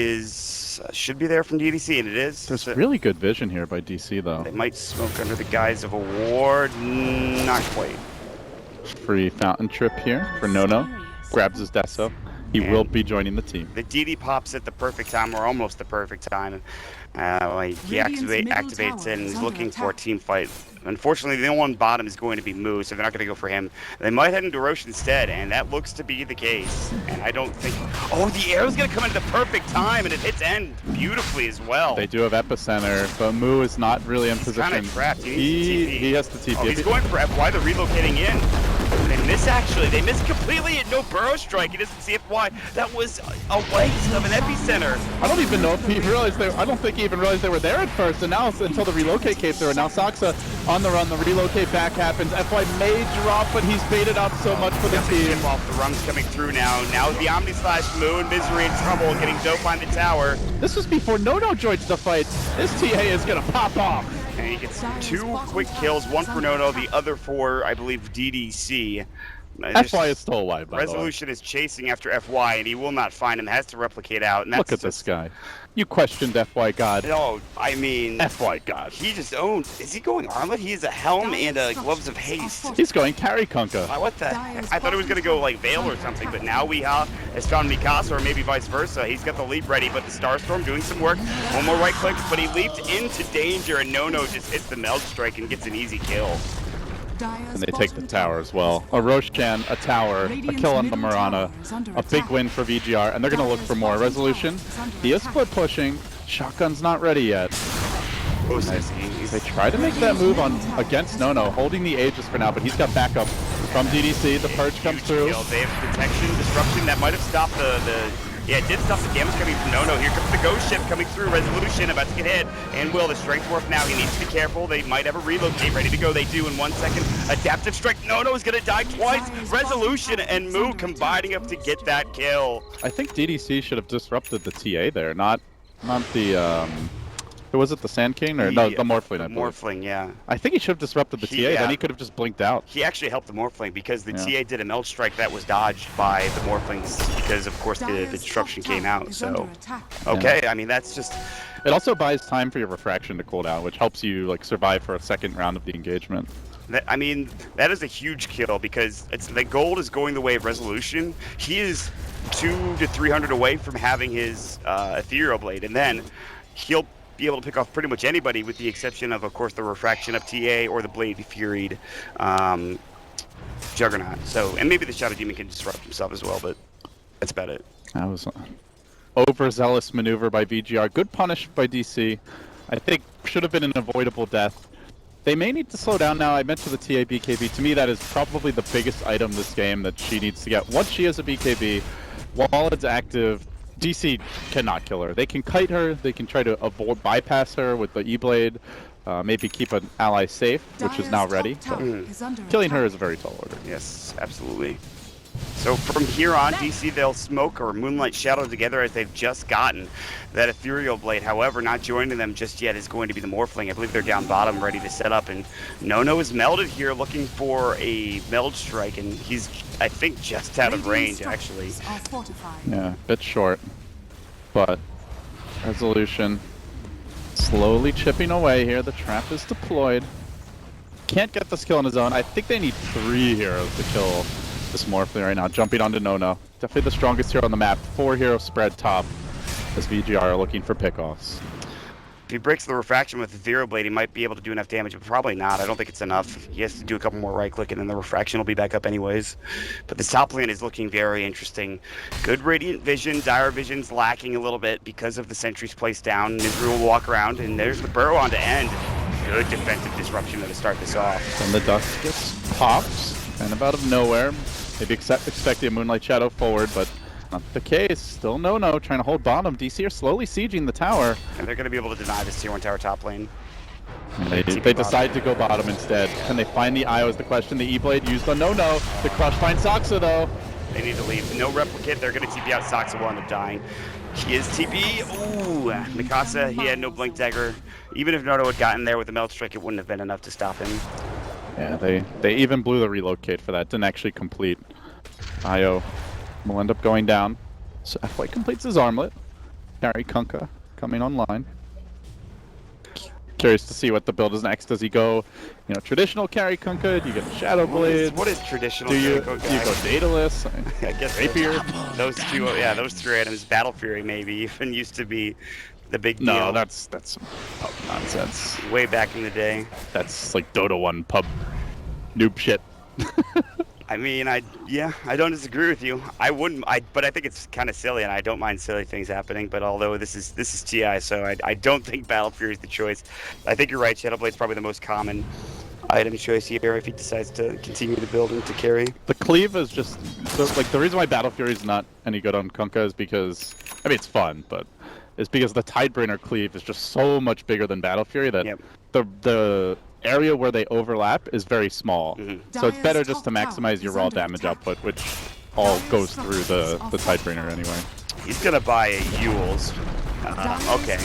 should be there from DDC, and it is. There's really good vision here by DC, though. They might smoke under the guise of a ward. Not quite. Free fountain trip here for No. Grabs his Deso. He will be joining the team. The DD pops at the perfect time, or almost the perfect time. He activates it and is looking for a team fight. Unfortunately, the only one bottom is going to be Moo, so they're not going to go for him. They might head into Roche instead, and that looks to be the case. And I don't think... Oh, the arrow's going to come at the perfect time, and it hits end beautifully as well. They do have Epicenter, but Moo is not really in position. He's kind of trapped. He has to TP. Oh, he's going for FY. They're relocating in. They miss, actually. They miss completely and no burrow strike. He doesn't see FY. That was a waste of an epicenter. I don't even know if he realized I don't think he even realized they were there at first, and now until the relocate came through. And now Saksa on the run. The relocate back happens. FY may drop, but he's baited out so much for the team. Off. The run's coming through now. Now the Omni Slash, Moo and Misery in trouble, getting dope on the tower. This was before No joins the fight. This TA is gonna pop off. And he gets 2 quick kills, one for No, the other for, I believe, DDC. FY is still alive, by the way. Resolution is chasing after FY, and he will not find him. Has to replicate out. And that's Look at this guy. You questioned FY God. No, I mean... FY God. He just owned... Is he going armlet? He has a helm and gloves of haste. He's going carry Kunkka. What the heck? I thought he was going to go like Veil or something, but now Weeha has found Mikasa, or maybe vice versa. He's got the leap ready, but the Starstorm doing some work. One more right click, but he leaped into danger, and Nono just hits the Meld Strike and gets an easy kill. And they take the tower as well. A Roshan, a tower, a kill on the Mirana, a big win for VG.R, and they're going to look for more. Resolution, he is split pushing. Shotgun's not ready yet. They try to make that move on against Nono, holding the Aegis for now, but he's got backup from DDC. The Purge comes through. They have detection, disruption, that might have stopped Yeah, it did stop the damage coming from Nono. Here comes the Ghost Ship coming through. Resolution about to get hit. And Will, the Strength Dwarf now. He needs to be careful. They might have a relocate ready to go. They do in 1 second. Adaptive Strike. Nono is going to die twice. Resolution and Moo combining up to get that kill. I think DDC should have disrupted the TA there, not the... Who was it, the Sand King? Or no, the Morphling, I believe. Morphling, yeah. I think he should have disrupted the TA, then he could have just blinked out. He actually helped the Morphling because the TA did a Meld Strike that was dodged by the Morphlings because, of course, the disruption came out, so... Okay, I mean, that's just... It also buys time for your refraction to cool down, which helps you like survive for a second round of the engagement. I mean, that is a huge kill because the gold is going the way of Resolution. He is 200 to 300 away from having his Ethereal Blade, and then he'll be able to pick off pretty much anybody with the exception of course, the refraction of TA or the Blade Furied Juggernaut. So, and maybe the Shadow Demon can disrupt himself as well, but that's about it. That was an overzealous maneuver by VG.R. Good punish by DC. I think should have been an avoidable death. They may need to slow down now. I mentioned the TA BKB. To me, that is probably the biggest item this game that she needs to get. Once she has a BKB, while it's active, DC cannot kill her. They can kite her, they can try to bypass her with the E-Blade, maybe keep an ally safe, which is now ready. Killing her is a very tall order. Yes, absolutely. So from here on, DC, they'll smoke or Moonlight Shadow together as they've just gotten that Ethereal Blade. However, not joining them just yet is going to be the Morphling. I believe they're down bottom, ready to set up. And Nono is melded here, looking for a Meld Strike, and he's, I think, just out of range, actually. Yeah, a bit short. But Resolution slowly chipping away here. The trap is deployed. Can't get this kill on his own. I think they need 3 heroes to kill this Morphling right now. Jumping onto Nono. Definitely the strongest hero on the map. 4 hero spread top as VG.R are looking for pickoffs. If he breaks the refraction with the Ethereal Blade, he might be able to do enough damage, but probably not. I don't think it's enough. He has to do a couple more right-click, and then the refraction will be back up anyways. But the top lane is looking very interesting. Good Radiant Vision. Dire Vision's lacking a little bit because of the sentries placed down. Nizru will walk around, and there's the Burrow on to end. Good defensive disruption to start this off. And the dust gets popped, kind of out of nowhere. Maybe expecting a Moonlight Shadow forward, but not the case. Still Nono trying to hold bottom. DC are slowly sieging the tower. And they're going to be able to deny this tier 1 tower top lane. They decide to go bottom instead. Can they find the IO is the question. The E-Blade used on Nono. The crush finds Soxa though. They need to leave. No replicate. They're going to TP out. Soxa will end up dying. He is TP. Ooh, Mikasa, he had no Blink Dagger. Even if Nono had gotten there with the Meld Strike, it wouldn't have been enough to stop him. Yeah, they even blew the relocate for that. Didn't actually complete. IO will end up going down. So FY completes his armlet. Carry Kunkka coming online. Curious to see what the build is next. Does he go, traditional carry Kunkka? Do you get the Shadow Blade? What is traditional? Do you go Daedalus? I guess Rapier. Those 3 items. Battle Fury maybe even used to be the big deal. No, that's pub nonsense. Way back in the day. That's like Dota 1 pub noob shit. I mean, I don't disagree with you. I wouldn't, but I think it's kind of silly, and I don't mind silly things happening. But although this is TI, so I don't think Battle Fury is the choice. I think you're right. Shadow Blade's probably the most common item choice here if he decides to continue the build and to carry. The cleave is just the reason why Battle Fury is not any good on Kunkka is because it's fun, but it's because the Tidebringer cleave is just so much bigger than Battle Fury that the area where they overlap is very small. So it's better just to maximize your raw damage output, which all goes through the Tidebringer anyway. He's gonna buy a Yule's. Okay.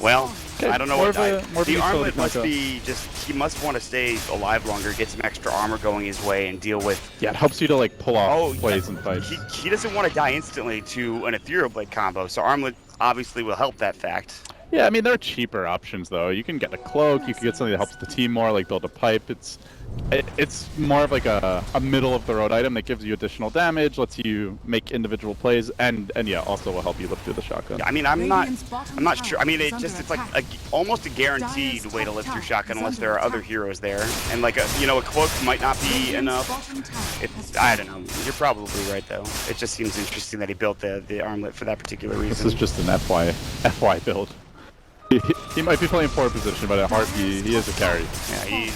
Well, Okay, I don't know more what of a the armlet utility must combo. be just, he must want to stay alive longer, get some extra armor going his way, and deal with. Yeah, it helps you to like pull off Oh, plays and fights. he doesn't want to die instantly to an Ethereal Blade combo, so armlet obviously will help that fact. Yeah, I mean, there are cheaper options, though. You can get a cloak, you can get something that helps the team more, like build a pipe. It's more of like a middle-of-the-road item that gives you additional damage, lets you make individual plays, and yeah, also will help you lift through the shotgun. I mean, I'm not sure. I mean, it's like almost a guaranteed way to lift through shotgun unless there are other heroes there, and like a cloak might not be enough. I don't know. You're probably right though. It just seems interesting that he built the armlet for that particular reason. This is just an FY build. He might be playing forward position, but at heart he is a carry. Yeah,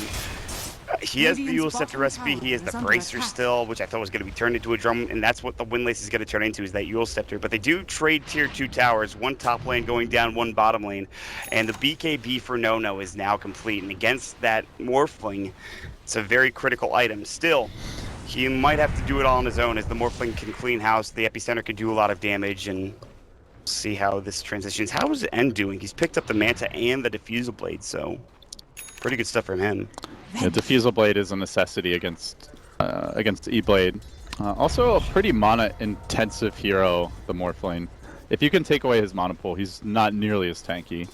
he has the Yule Scepter recipe, he has the Bracer still, which I thought was going to be turned into a drum, and that's what the Windlace is going to turn into, is that Yule Scepter. But they do trade tier 2 towers, one top lane going down, one bottom lane, and the BKB for No-No is now complete, and against that Morphling, it's a very critical item. Still, he might have to do it all on his own, as the Morphling can clean house, the Epicenter can do a lot of damage, and see how this transitions. How is End doing? He's picked up the Manta and the Diffusal Blade, so pretty good stuff from him. Yeah, Diffusal Blade is a necessity against E-Blade. Also a pretty mana-intensive hero, the Morphling. If you can take away his mana pool, he's not nearly as tanky.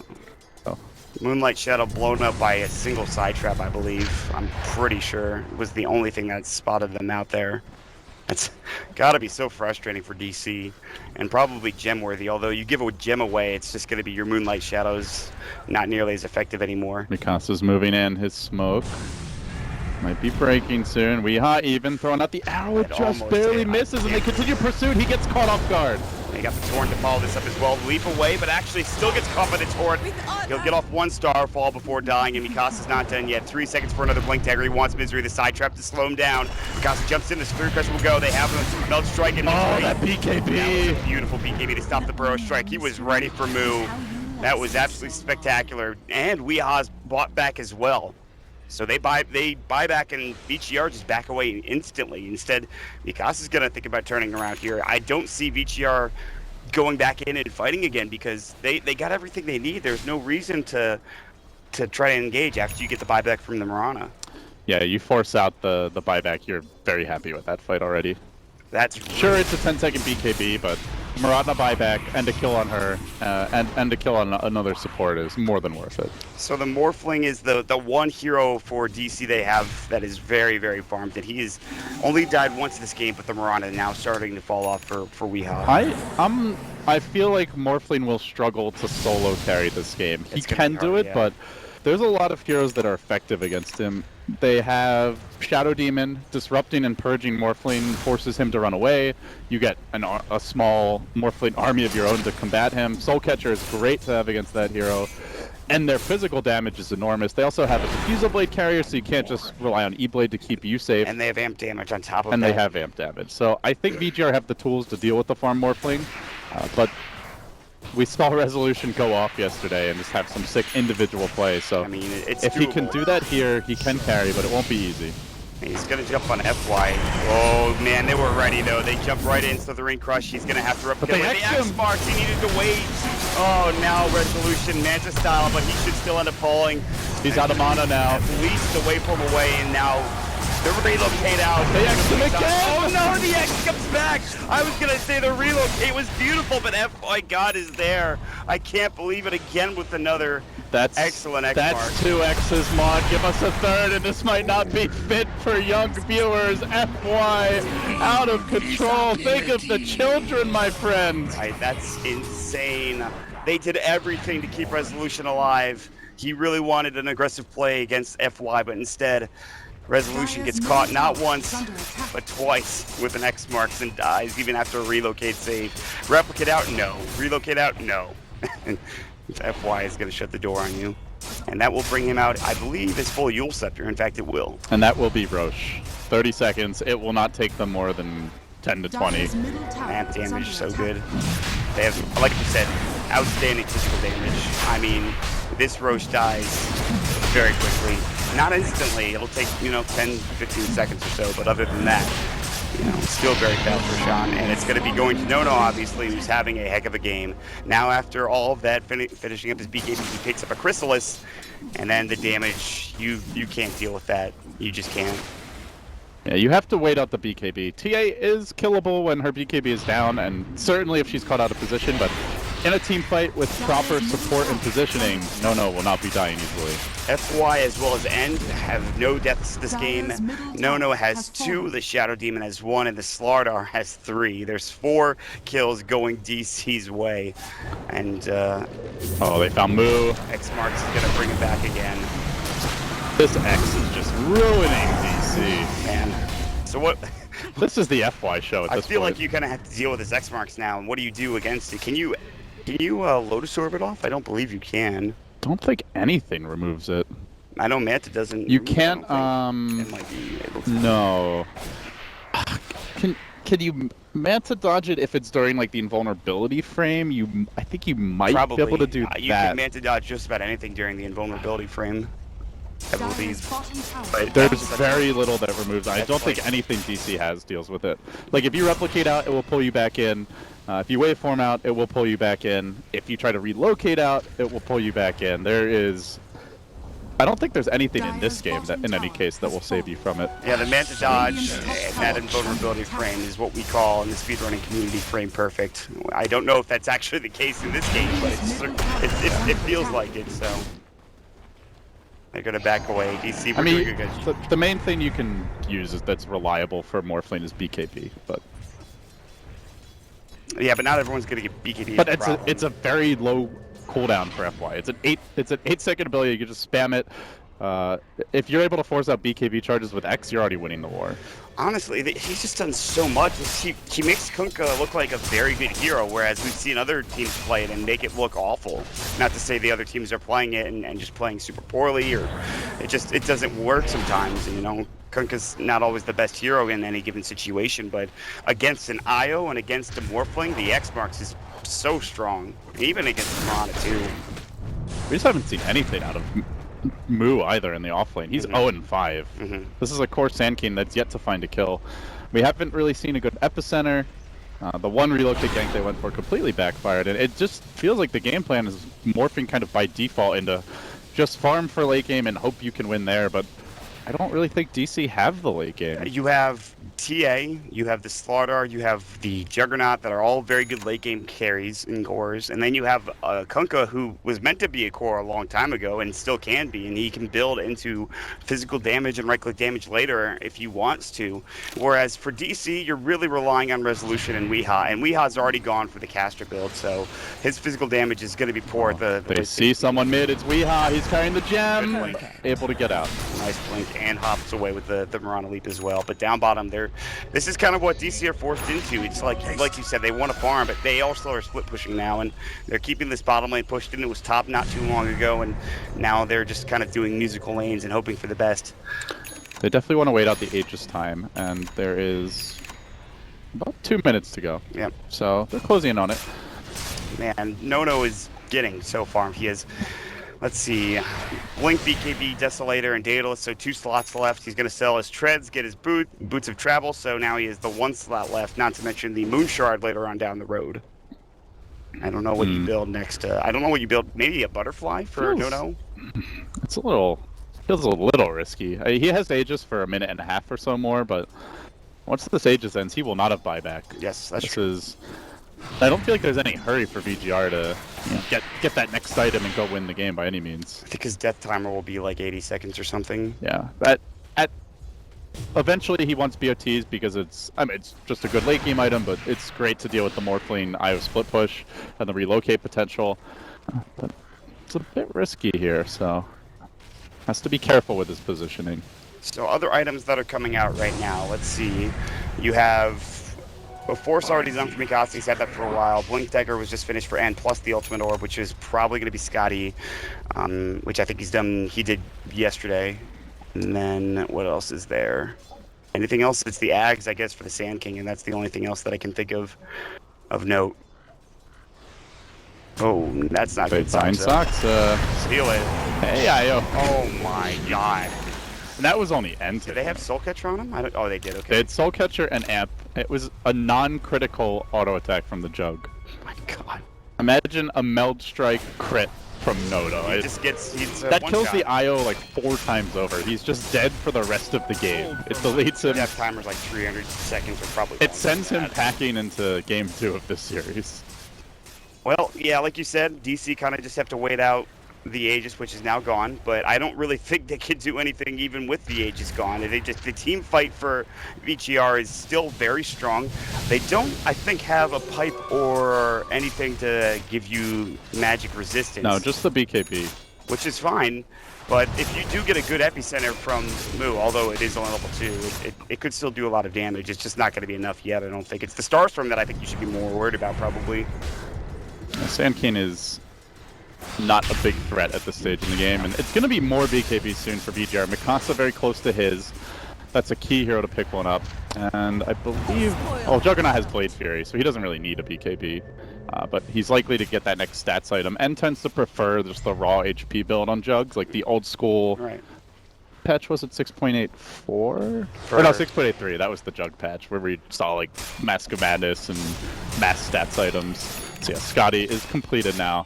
So. Moonlight Shadow blown up by a single side trap, I believe. I'm pretty sure it was the only thing that spotted them out there. That's gotta be so frustrating for DC, and probably gem-worthy. Although you give a gem away, it's just gonna be your Moonlight Shadows not nearly as effective anymore. Mikasa's moving in, his smoke might be breaking soon. VG.R even throwing out the arrow, it just barely misses, and they continue pursuit. He gets caught off guard. They got the Torrent to follow this up as well. Leap away, but actually still gets caught by the Torrent. He'll get off one Starfall before dying, and Mikasa's not done yet. 3 seconds for another Blink Dagger. He wants Misery, the side trap, to slow him down. Mikasa jumps in, the Spirit Crusher will go. They have him. Melt Strike and Misery. Oh, that BKB! That was a beautiful BKB to stop the Burrow Strike. He was ready for Moo. That was absolutely spectacular. And VG.R's bought back as well. So they buy back, and VG.R just back away instantly. Instead, Mikasa's gonna think about turning around here. I don't see VG.R going back in and fighting again, because they got everything they need. There's no reason to try to engage after you get the buyback from the Mirana. Yeah, you force out the buyback. You're very happy with that fight already. That's sure, it's a 10-second BKB, but Mirana buyback and a kill on her and a kill on another support is more than worth it. So the Morphling is the one hero for DC they have that is very, very farmed. And he has only died once this game, but the Mirana now starting to fall off for VG.R. I feel like Morphling will struggle to solo carry this game. He can do it, but there's a lot of heroes that are effective against him. They have Shadow Demon, disrupting and purging Morphling forces him to run away. You get a small Morphling army of your own to combat him. Soul Catcher is great to have against that hero. And their physical damage is enormous. They also have a Diffusal Blade carrier, so you can't just rely on E-Blade to keep you safe. And they have amp damage on top of that. And they have amp damage. So I think VG.R have the tools to deal with the farm Morphling, but we saw Resolution go off yesterday and just have some sick individual play. So I mean, it's if doable. He can do that here, he can carry, but it won't be easy. He's going to jump on FY. Oh, man, they were ready, though. They jumped right in, so the Ring Crush, he's going to have to replicate with the X marks. He needed to wait. Oh, now Resolution, Manta style, but he should still end up pulling. He's out of mana now. At least the waveform away, and now the relocate out. The X again! Oh, no, the X comes back. I was going to say the relocate was beautiful, but FY God is there. I can't believe it again with another excellent X mark. That's 2 X's, Mod. Give us a third, and this might not be fit for young viewers. FY out of control. Think of the children, my friend. That's insane. They did everything to keep Resolution alive. He really wanted an aggressive play against FY, but instead, Resolution gets caught not once, but twice with an X marks and dies, even after a relocate save. Replicate out? No. Relocate out? No. FY is going to shut the door on you. And that will bring him out, I believe, his full Yule Scepter. In fact, it will. And that will be Roche. 30 seconds. It will not take them more than 10 to 20. Amp damage, so good. They have, like you said, outstanding physical damage. I mean, this Roche dies very quickly. Not instantly. It'll take, 10, 15 seconds or so. But other than that, Still very fast for Sean, and it's going to be going to No-No, obviously, who's having a heck of a game. Now, after all of that, finishing up his BKB, he picks up a Chrysalis, and then the damage, you can't deal with that. You just can't. Yeah, you have to wait out the BKB. TA is killable when her BKB is down, and certainly if she's caught out of position, but in a team fight with proper support and positioning, No-No will not be dying easily. FY as well as End have no deaths this game. No-No has 2, the Shadow Demon has 1, and the Slardar has 3. There's 4 kills going DC's way. And oh, they found Moo. X Marks is gonna bring it back again. This X is just ruining DC. Man. So what? This is the FY show at this point. I feel like you kind of have to deal with this X Marks now, and what do you do against it? Can you Lotus Orb it off? I don't believe you can. Don't think anything removes it. I know Manta doesn't. You can't. It might be able to. No. Can you Manta dodge it if it's during like the invulnerability frame? I think you might Probably. be able to do you that. can Manta dodge just about anything during the invulnerability frame. I believe. But there's very little that removes it. I don't think anything DC has deals with it. Like if you replicate out, it will pull you back in. If you waveform out, it will pull you back in. If you try to relocate out, it will pull you back in. I don't think there's anything in this game that, in any case, that will save you from it. Yeah, the Manta dodge and that invulnerability frame is what we call in the speedrunning community frame perfect. I don't know if that's actually the case in this game, but it feels like it, so. They're going to back away. DC, we're doing a good job. The main thing you can use that's reliable for Morphling is BKB, but... Yeah, but not everyone's going to get BKB. But it's a very low cooldown for FY. It's an 8-second ability. You can just spam it. If you're able to force out BKB charges with X, you're already winning the war. Honestly, he's just done so much. He makes Kunkka look like a very good hero, whereas we've seen other teams play it and make it look awful. Not to say the other teams are playing it and just playing super poorly, or it doesn't work sometimes. Kunkka's not always the best hero in any given situation, but against an IO and against a Morphling, the X Marks is so strong. Even against Mirana too. We just haven't seen anything out of Moo either in the offlane. He's 0-5. This is a core Sand King that's yet to find a kill. We haven't really seen a good epicenter. The one relocate gank they went for completely backfired, and it just feels like the game plan is morphing kind of by default into just farm for late game and hope you can win there, but I don't really think DC have the late game. You have TA, you have the Slardar, you have the Juggernaut that are all very good late game carries and cores, and then you have Kunkka, who was meant to be a core a long time ago and still can be, and he can build into physical damage and right-click damage later if he wants to. Whereas for DC, you're really relying on resolution and Weeha, and Weeha's already gone for the caster build, so his physical damage is going to be poor. They see someone mid, it's Weeha, he's carrying the gem, able to get out. Nice blink, and hops away with the Mirana leap as well. But down bottom, this is kind of what DC are forced into. It's like you said, they want to farm, but they also are split pushing now, and they're keeping this bottom lane pushed in. It was top not too long ago, and now they're just kind of doing musical lanes and hoping for the best. They definitely want to wait out the Aegis time, and there is about 2 minutes to go. Yep. So they're closing in on it. Man, No-No is getting so farmed. He has... Let's see, Blink, BKB, Desolator, and Daedalus, so 2 slots left. He's going to sell his treads, get his boots of travel, so now he has the 1 slot left, not to mention the Moon Shard later on down the road. I don't know what you build next. I don't know what you build. Maybe a Butterfly for No-No? Feels a little risky. He has Aegis for a minute and a half or so more, but once this Aegis ends, he will not have buyback. Yes, that's true. I don't feel like there's any hurry for VG.R to get that next item and go win the game by any means. I think his death timer will be like 80 seconds or something. Yeah, eventually he wants BOTs because it's just a good late game item, but it's great to deal with the Morphling IO split push and the relocate potential. But it's a bit risky here, so has to be careful with his positioning. So other items that are coming out right now, let's see. You have Force already done for Mikasa, he's had that for a while. Blink Dagger was just finished for N, plus the Ultimate Orb, which is probably going to be Scotty, which I think he did yesterday. And then, what else is there? Anything else? It's the Ags, I guess, for the Sand King, and that's the only thing else that I can think of note. Oh, that's not good. Fine socks. Steal it. Hey, IO. Oh my god. And that was only N. Did they have Soul Catcher on him? I don't, oh, they did. Okay. They had Soul Catcher and Amp. It was a non-critical auto attack from the Jug. Oh my god. Imagine a Meld Strike crit from Nodo. He just gets that kills the IO like 4 times over. He's just dead for the rest of the game. It deletes him. Death timer's like 300 seconds or probably. It sends him packing into game 2 of this series. Well, yeah, like you said, DC kind of just have to wait out the Aegis, which is now gone, but I don't really think they could do anything even with the Aegis gone. They just, the team fight for VG.R is still very strong. They don't, I think, have a pipe or anything to give you magic resistance. No, just the BKB. Which is fine, but if you do get a good epicenter from Moo, although it is only level 2, it could still do a lot of damage. It's just not going to be enough yet, I don't think. It's the Starstorm that I think you should be more worried about, probably. Sand King is not a big threat at this stage in the game, and it's going to be more BKB soon for VG.R. Mikasa very close to his. That's a key hero to pick one up, and I believe... Oh, Juggernaut has Blade Fury, so he doesn't really need a BKB, but he's likely to get that next stats item, and tends to prefer just the raw HP build on Jugs, like the old school... Right. Patch was it 6.84? Or no, 6.83. That was the Jug patch where we saw like Mask of Madness and mass stats items. So yeah, Scotty is completed now.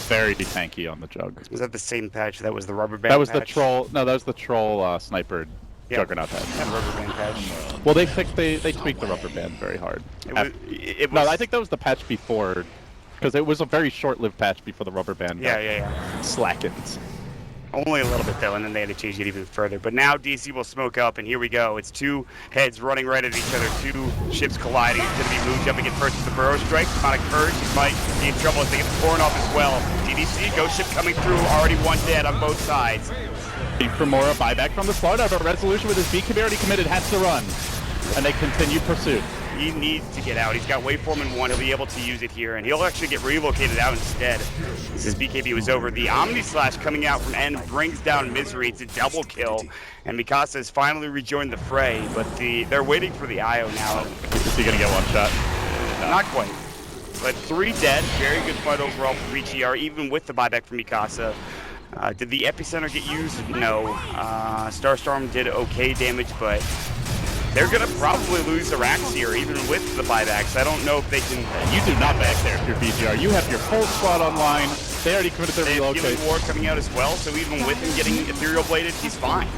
Very tanky on the Jug. Was that the same patch that was the rubber band That was patch? the troll. No, that was the troll sniper Juggernaut patch. Yeah, rubber band patch. Well, they tweaked the rubber band very hard. It was, no, I think that was the patch before, because it was a very short-lived patch before the rubber band. Slackened. Only a little bit though, and then they had to change it even further. But now DC will smoke up, and here we go. It's 2 heads running right at each other, 2 ships colliding. It's going to be Moo jumping in first with the Burrow Strike. Demonic Purge, he might be in trouble as they get the Torn off as well. DDC, Ghost Ship coming through, already 1 dead on both sides. For Mora, buyback from the Slaughter, but Resolution with his BKB already committed has to run. And they continue pursuit. He needs to get out. He's got Waveform in 1. He'll be able to use it here, and he'll actually get relocated out instead. Since his BKB was over. The Omni Slash coming out from N brings down Misery. It's a double kill, and Mikasa has finally rejoined the fray, but they're waiting for the IO now. Is he gonna get one shot? No. Not quite. But 3 dead. Very good fight overall for VG.R, even with the buyback from Mikasa. Did the Epicenter get used? No. Starstorm did okay damage, but they're going to probably lose the racks here, even with the buybacks. I don't know if they can... You do not back there if you're VG.R. You have your full squad online. They already committed their relocation. They have Healing Ward coming out as well, so even with him getting Ethereal Bladed, he's fine.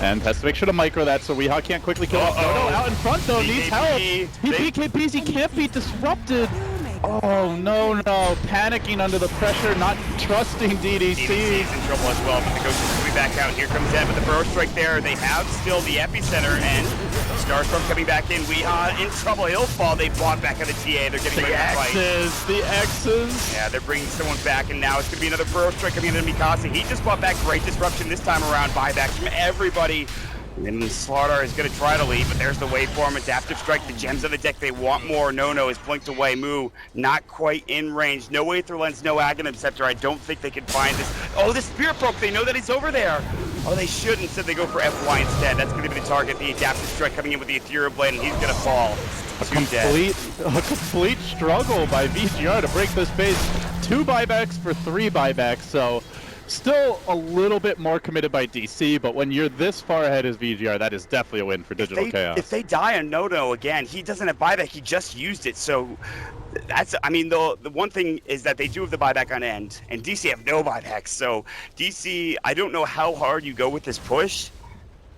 And has to make sure to micro that so Weehaw can't quickly kill him. No, out in front though, needs help. He BKBs, he can't be disrupted. Oh, no. Panicking under the pressure, not trusting DDC. DDC's in trouble as well, but the Ghost is coming back out. Here comes Ed with the Burrow Strike there. They have still the Epicenter, and Starstorm coming back in. Weehaw in trouble. He'll fall. They bought back on the TA. They're getting ready to fight. The X's. Yeah, they're bringing someone back, and now it's going to be another Burrow Strike coming in to Mikasa. He just bought back great disruption this time around. Buybacks from everybody. And Slaughter is going to try to leave, but there's the Waveform. Adaptive Strike, the gems on the deck, they want more. No is blinked away. Moo, not quite in range. No Aether Lens, no Aghanim Scepter. I don't think they can find this. Oh, the Spirit Probe, they know that he's over there. Oh, they should. Instead, they go for FY instead. That's going to be the target. The Adaptive Strike coming in with the Ethereal Blade, and he's going to fall. A complete struggle by VG.R to break this base. 2 buybacks for 3 buybacks, so... Still a little bit more committed by DC, but when you're this far ahead as VG.R, that is definitely a win for Digital Chaos. If they die on No again, he doesn't have buyback, he just used it, so that's, I mean, the one thing is that they do have the buyback on End, and DC have no buybacks, so DC, I don't know how hard you go with this push,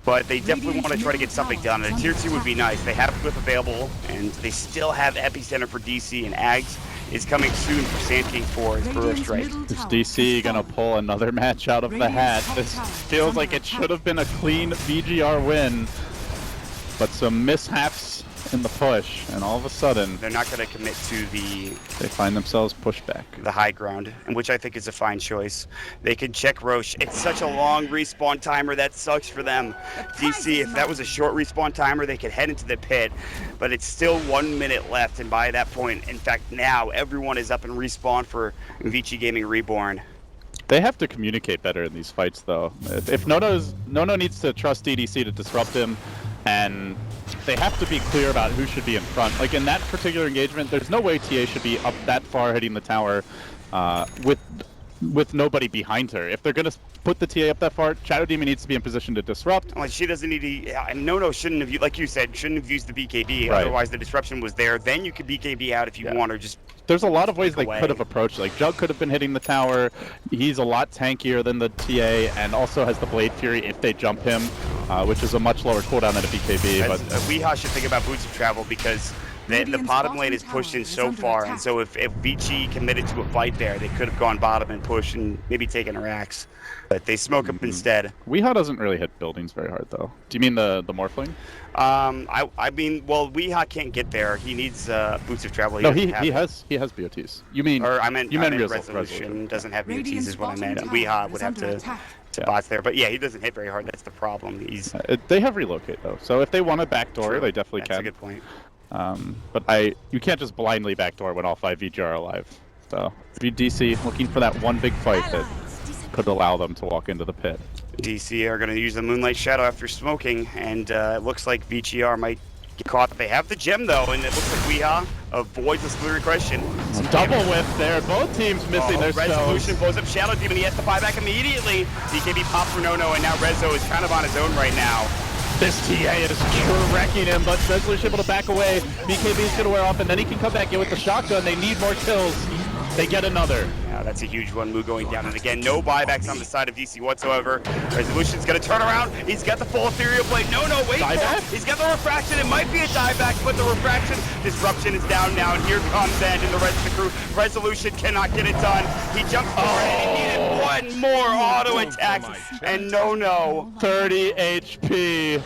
but they definitely want to try to get something done, and a Tier 2 would be nice. They have Glyph available, and they still have Epicenter for DC, and Ags is coming soon for Sand King for his Burrow Strike. Is DC gonna pull another match out of the hat? This feels like it should have been a clean VG.R win, but some mishaps in the push, and all of a sudden they're not going to commit to they find themselves pushed back. The high ground, and which I think is a fine choice. They can check Roche. It's such a long respawn timer, that sucks for them. DC, if that was a short respawn timer, they could head into the pit, but it's still 1 minute left, and by that point, in fact now, everyone is up and respawn for Vici Gaming Reborn. They have to communicate better in these fights, though. If Nono needs to trust DDC to disrupt him, and they have to be clear about who should be in front. Like in that particular engagement, there's no way TA should be up that far hitting the tower with with nobody behind her. If they're going to put the TA up that far, Shadow Demon needs to be in position to disrupt. Like she doesn't need to. And No shouldn't have, like you said, shouldn't have used the BKB. Right. Otherwise, the disruption was there. Then you could BKB out if you want, or just. There's a lot of ways they away. could have approached. Like Jug could have been hitting the tower. He's a lot tankier than the TA, and also has the Blade Fury if they jump him, which is a much lower cooldown than a BKB. But Weehaw should think about Boots of Travel because the bottom lane is pushed in so far, and so if Vici committed to a fight there, they could have gone bottom and pushed and maybe taken a Rax. But they smoke up instead. Weehaw doesn't really hit buildings very hard, though. Do you mean the Morphling? I mean, well, Weehaw can't get there. He needs Boots of Travel. No, he has BOTs. You mean? Or I meant Resolution. Resolution doesn't have BOTs is what I meant. Weehaw would have to bots there, but yeah, he doesn't hit very hard. That's the problem. He's they have relocate though, so if they want a backdoor, they definitely can. That's a good point. But you can't just blindly backdoor when all 5 VG are alive. So if you DC looking for that one big fight that could allow them to walk into the pit. DC are going to use the Moonlight Shadow after smoking, and it looks like VG.R might get caught. They have the gem though, and it looks like Weehaw avoids the Slurry question. Double whip there. Both teams missing their Resolution spells. blows up Shadow Demon. He has to buy back immediately. BKB popped for No, and now Rezo is kind of on his own right now. This TA is wrecking him, but Resolution able to back away. BKB is going to wear off, and then he can come back in with the shotgun. They need more kills. They get another. Yeah, that's a huge one. Mu going down, and again, no buybacks on the side of DC whatsoever. Resolution's going to turn around. He's got the full Ethereal Blade. No, wait for it. He's got the Refraction. It might be a dieback, but the Refraction disruption is down now, and here comes End and the rest of the crew. Resolution cannot get it done. He jumps forward, and he needed one more auto attack, and No. 30 HP.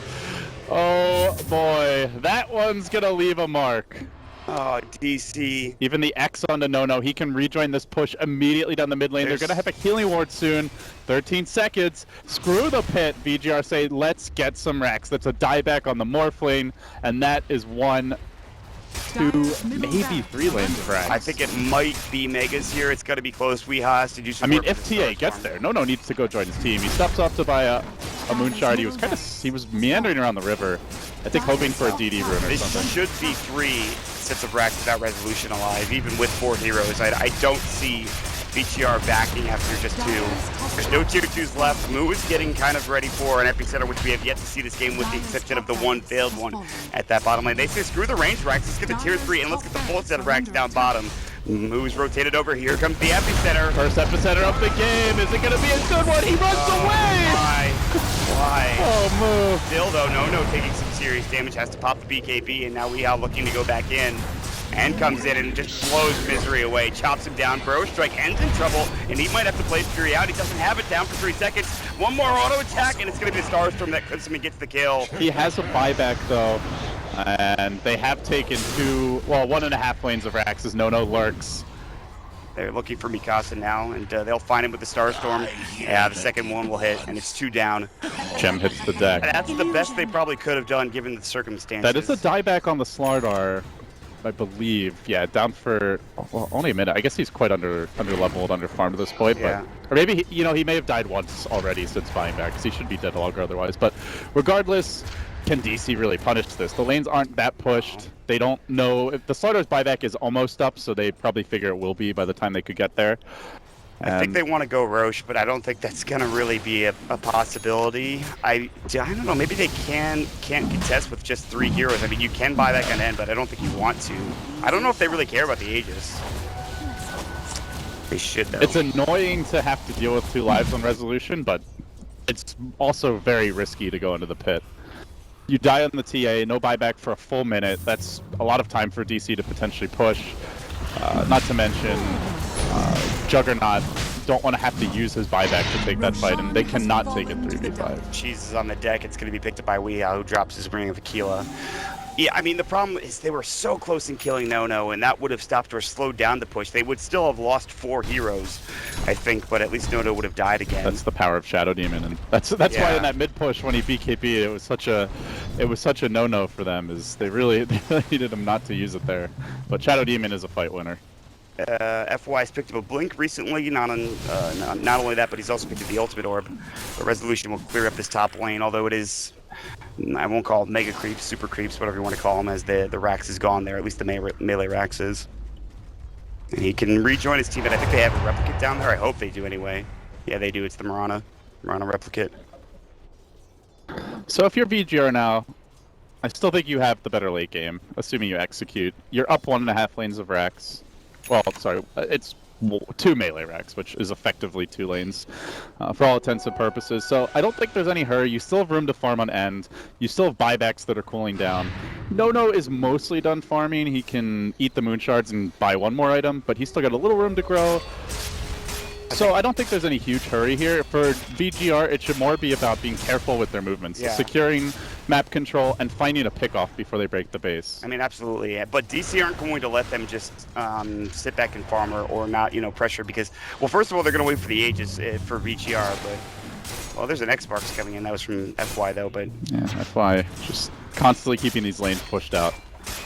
Oh boy, that one's going to leave a mark. Oh, DC. Even the X on the No, he can rejoin this push immediately down the mid lane. They're going to have a healing ward soon. 13 seconds. Screw the pit. VG.R say, let's get some racks. That's a dieback on the Morphling, and that is 1, 2, maybe 3 lanes of racks. I think it might be Megas here. It's going to be close. Weehaw has to do some work if TA gets there, No needs to go join his team. He steps off to buy a Moonshard. He was meandering around the river, I think hoping for a DD rune or something. This should be 3 sets of racks without Resolution alive, even with 4 heroes. I don't see VG.R backing after just 2. There's no tier 2s left. Mu is getting kind of ready for an epicenter, which we have yet to see this game with the exception of the one failed one at that bottom lane. They say screw the range racks, let's get the tier 3 and let's get the full set of racks down bottom. Mu's rotated over. Here comes the epicenter. First epicenter of the game. Is it going to be a good one? He runs away! Why? Oh, Mu. Still, though, No taking some serious damage. Has to pop the BKB, and now Weehaw looking to go back in. And comes in and just blows Misery away. Chops him down. Bro Strike ends in trouble, and he might have to play Fury out. He doesn't have it down for 3 seconds. One more auto attack, and it's going to be a Starstorm that clips him and gets the kill. He has a buyback, though. And they have taken 1.5 lanes of racks as No lurks. They're looking for Mikasa now, and they'll find him with the Starstorm. Yeah, the second one will hit, and it's 2 down. Gem hits the deck. That's the best they probably could have done given the circumstances. That is a dieback on the Slardar, I believe. Yeah, down for only a minute. I guess he's quite under-leveled, under-farmed at this point. Yeah. But, or maybe, he may have died once already since buying back, because he should be dead longer otherwise. But regardless, can DC really punish this? The lanes aren't that pushed. They don't know if the Slardar's buyback is almost up, so they probably figure it will be by the time they could get there. I think they want to go Roche, but I don't think that's going to really be a possibility. I don't know. Maybe they can't contest with just 3 heroes. I mean, you can buy back on End, but I don't think you want to. I don't know if they really care about the Aegis. They should, though. It's annoying to have to deal with 2 lives on Resolution, but it's also very risky to go into the pit. You die on the TA, no buyback for a full minute. That's a lot of time for DC to potentially push. Not to mention, Juggernaut don't want to have to use his buyback to take that fight, and they cannot take it 3v5. Cheese is on the deck. It's going to be picked up by Weehaw, who drops his Ring of Aquila. Yeah, I mean, the problem is they were so close in killing No, and that would have stopped or slowed down the push. They would still have lost 4 heroes, I think, but at least No would have died again. That's the power of Shadow Demon, and that's why in that mid push when he BKB, it was such a no for them. Is they really needed him not to use it there. But Shadow Demon is a fight winner. FY's picked up a Blink recently, not only that, but he's also picked up the Ultimate Orb. The Resolution will clear up this top lane, although it is, I won't call it Mega Creeps, Super Creeps, whatever you want to call them, as the Rax is gone there, at least the melee Rax is. And he can rejoin his team, and I think they have a replicate down there. I hope they do anyway. Yeah, they do. It's the Mirana replicate. So if you're VG.R now, I still think you have the better late game, assuming you execute. You're up 1.5 lanes of racks. Well, sorry, it's 2 melee racks, which is effectively 2 lanes for all intents and purposes. So I don't think there's any hurry. You still have room to farm on end. You still have buybacks that are cooling down. No is mostly done farming. He can eat the moon shards and buy 1 more item, but he's still got a little room to grow. So I don't think there's any huge hurry here. For VG.R, it should more be about being careful with their movements, securing map control, and finding a pick-off before they break the base. I mean, absolutely. Yeah. But DC aren't going to let them just sit back and farm or not, pressure because, well, first of all, they're going to wait for the Aegis for VG.R, but, well, there's an X-Sparks coming in. That was from FY, though, but... Yeah, FY. Just constantly keeping these lanes pushed out.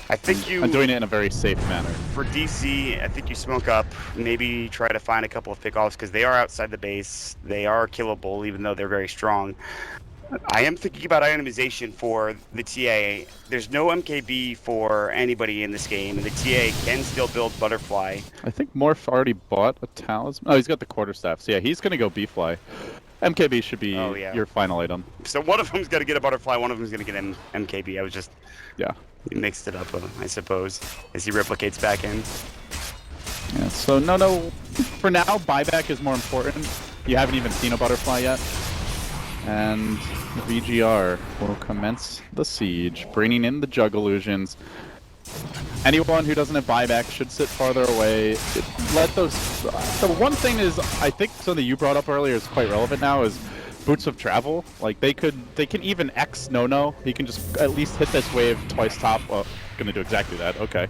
I think I'm doing it in a very safe manner. For DC, I think you smoke up, maybe try to find a couple of pickoffs because they are outside the base. They are killable, even though they're very strong. I am thinking about itemization for the TA. There's no MKB for anybody in this game, and the TA can still build Butterfly. I think Morph already bought a Talisman. Oh, he's got the quarterstaff. So yeah, he's going to go B-Fly. MKB should be your final item. So one of them's got to get a Butterfly, one of them's going to get an MKB. I was just... Yeah. He mixed it up, I suppose, as he replicates back in. Yeah, so no. For now, buyback is more important. You haven't even seen a Butterfly yet. And VG.R will commence the siege, bringing in the Jug Illusions. Anyone who doesn't have buyback should sit farther away. Let those... The one thing is, I think something you brought up earlier is quite relevant now, is Boots of Travel. Like, they can even X no. He can just at least hit this wave twice top. Well, gonna do exactly that. Okay.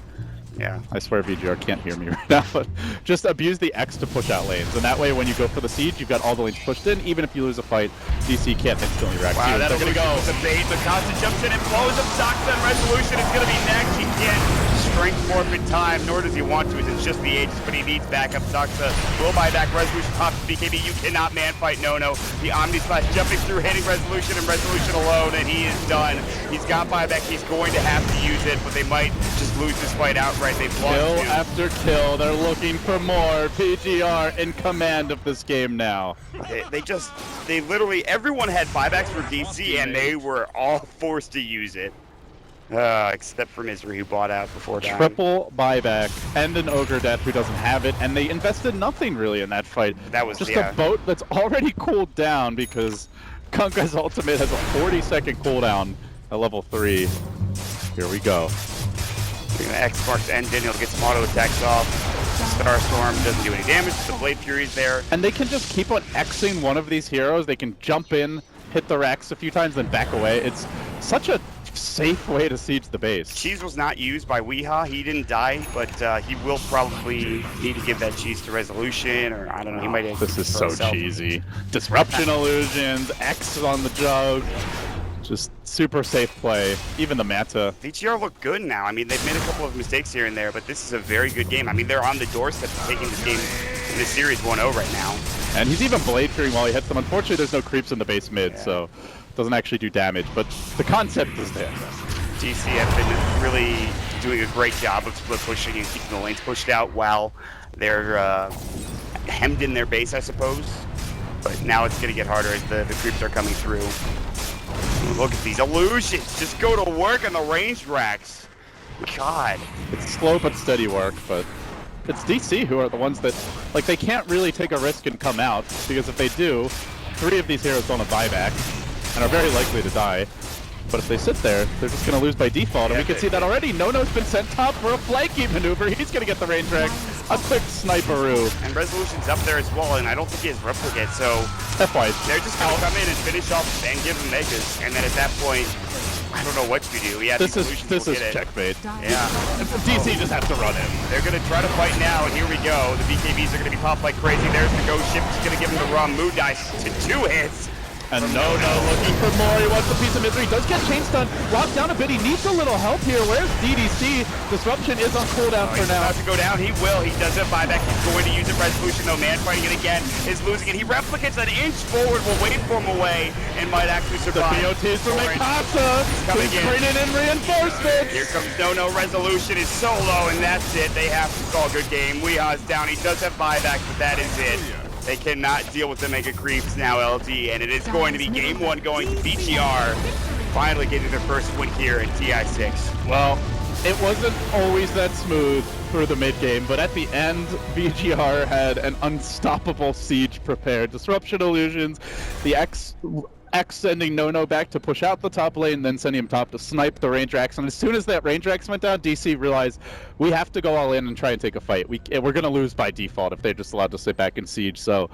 Yeah. I swear VG.R can't hear me right now, but just abuse the X to push out lanes. And that way, when you go for the siege, you've got all the lanes pushed in. Even if you lose a fight, DC can't instantly rack you. Wow, that's gonna go. The bait, the constant jumps in and blows up Soxa, and Resolution is gonna be next. He can't strength morph in time, nor does he want to. It's just the Aegis, but he needs backup. Soxa will buy back. Resolution pops BKB. You cannot man fight no. The Omni Slash jumping through, hitting Resolution, and Resolution alone, and he is done. He's got buyback. He's going to have to use it, but they might just lose this fight outright. They've lost kill after kill. They're looking for more. VG.R in command of this game now. They literally, everyone had buybacks for DC, and they were all forced to use it. Except for Misery, who bought out before dying. Triple buyback and an Ogre Death who doesn't have it, and they invested nothing really in that fight. That was just a boat that's already cooled down because Kunkka's ultimate has a 40-second cooldown at level 3. Here we go. We're gonna X-Sparks end in, he'll get some auto attacks off. Starstorm doesn't do any damage, the Blade Fury's there. And they can just keep on Xing one of these heroes. They can jump in, hit the racks a few times, then back away. It's such a safe way to siege the base. Cheese was not used by Weeha. He didn't die, but he will probably need to give that cheese to Resolution, or I don't know, he might have. This is so cheesy. Disruption illusions, X on the Jug. Just super safe play. Even the Mata. VG.R look good now. I mean, they've made a couple of mistakes here and there, but this is a very good game. I mean, they're on the doorstep of taking this game, this series 1-0 right now. And he's even Blade Furying while he hits them. Unfortunately, there's no creeps in the base mid, so it doesn't actually do damage, but the concept is there. DC have been really doing a great job of split pushing and keeping the lanes pushed out while they're hemmed in their base, I suppose. But now it's going to get harder as the creeps are coming through. Look at these illusions. Just go to work on the ranged racks. God. It's slow but steady work, but it's DC who are the ones that, like, they can't really take a risk and come out, because if they do, 3 of these heroes don't have buyback and are very likely to die. But if they sit there, they're just going to lose by default, and we can see that already. No-No's been sent top for a flanking maneuver. He's going to get the range rack. A quick sniperoo. And Resolution's up there as well, and I don't think he has replicate, so FY. They're just going to come in and finish off and give him megas, and then at that point, I don't know what to do. Yeah, this is checkmate. Yeah. DC just has to run in. They're going to try to fight now, and here we go. The BKBs are going to be popped like crazy. There's the ghost ship. He's going to give him the raw mood dice to 2 hits. And no, looking for more. He wants a piece of misery. Does get chain stun. Locked down a bit. He needs a little help here. Where's DDC? Disruption is on cooldown for He's now. about to go down. He will. He does have buyback. He's going to use a resolution though. Man fighting it again is losing it. He replicates an inch forward. Will wait for him away and might actually The survive. BOTs from Mikasa. coming He's in. bringing in reinforcements. Here comes No. Resolution is so low, and that's it. They have to call good game. Weeha's down. He does have buyback, but that is it. They cannot deal with the mega creeps now, LD, and it is going to be game 1 going to VG.R. Finally getting their first win here in TI6. Well, it wasn't always that smooth through the mid game, but at the end, VG.R had an unstoppable siege prepared. Disruption illusions, the X sending No back to push out the top lane, then sending him top to snipe the Ranger X. And as soon as that Ranger X went down, DC realized we have to go all in and try and take a fight. We're going to lose by default if they're just allowed to sit back and siege. So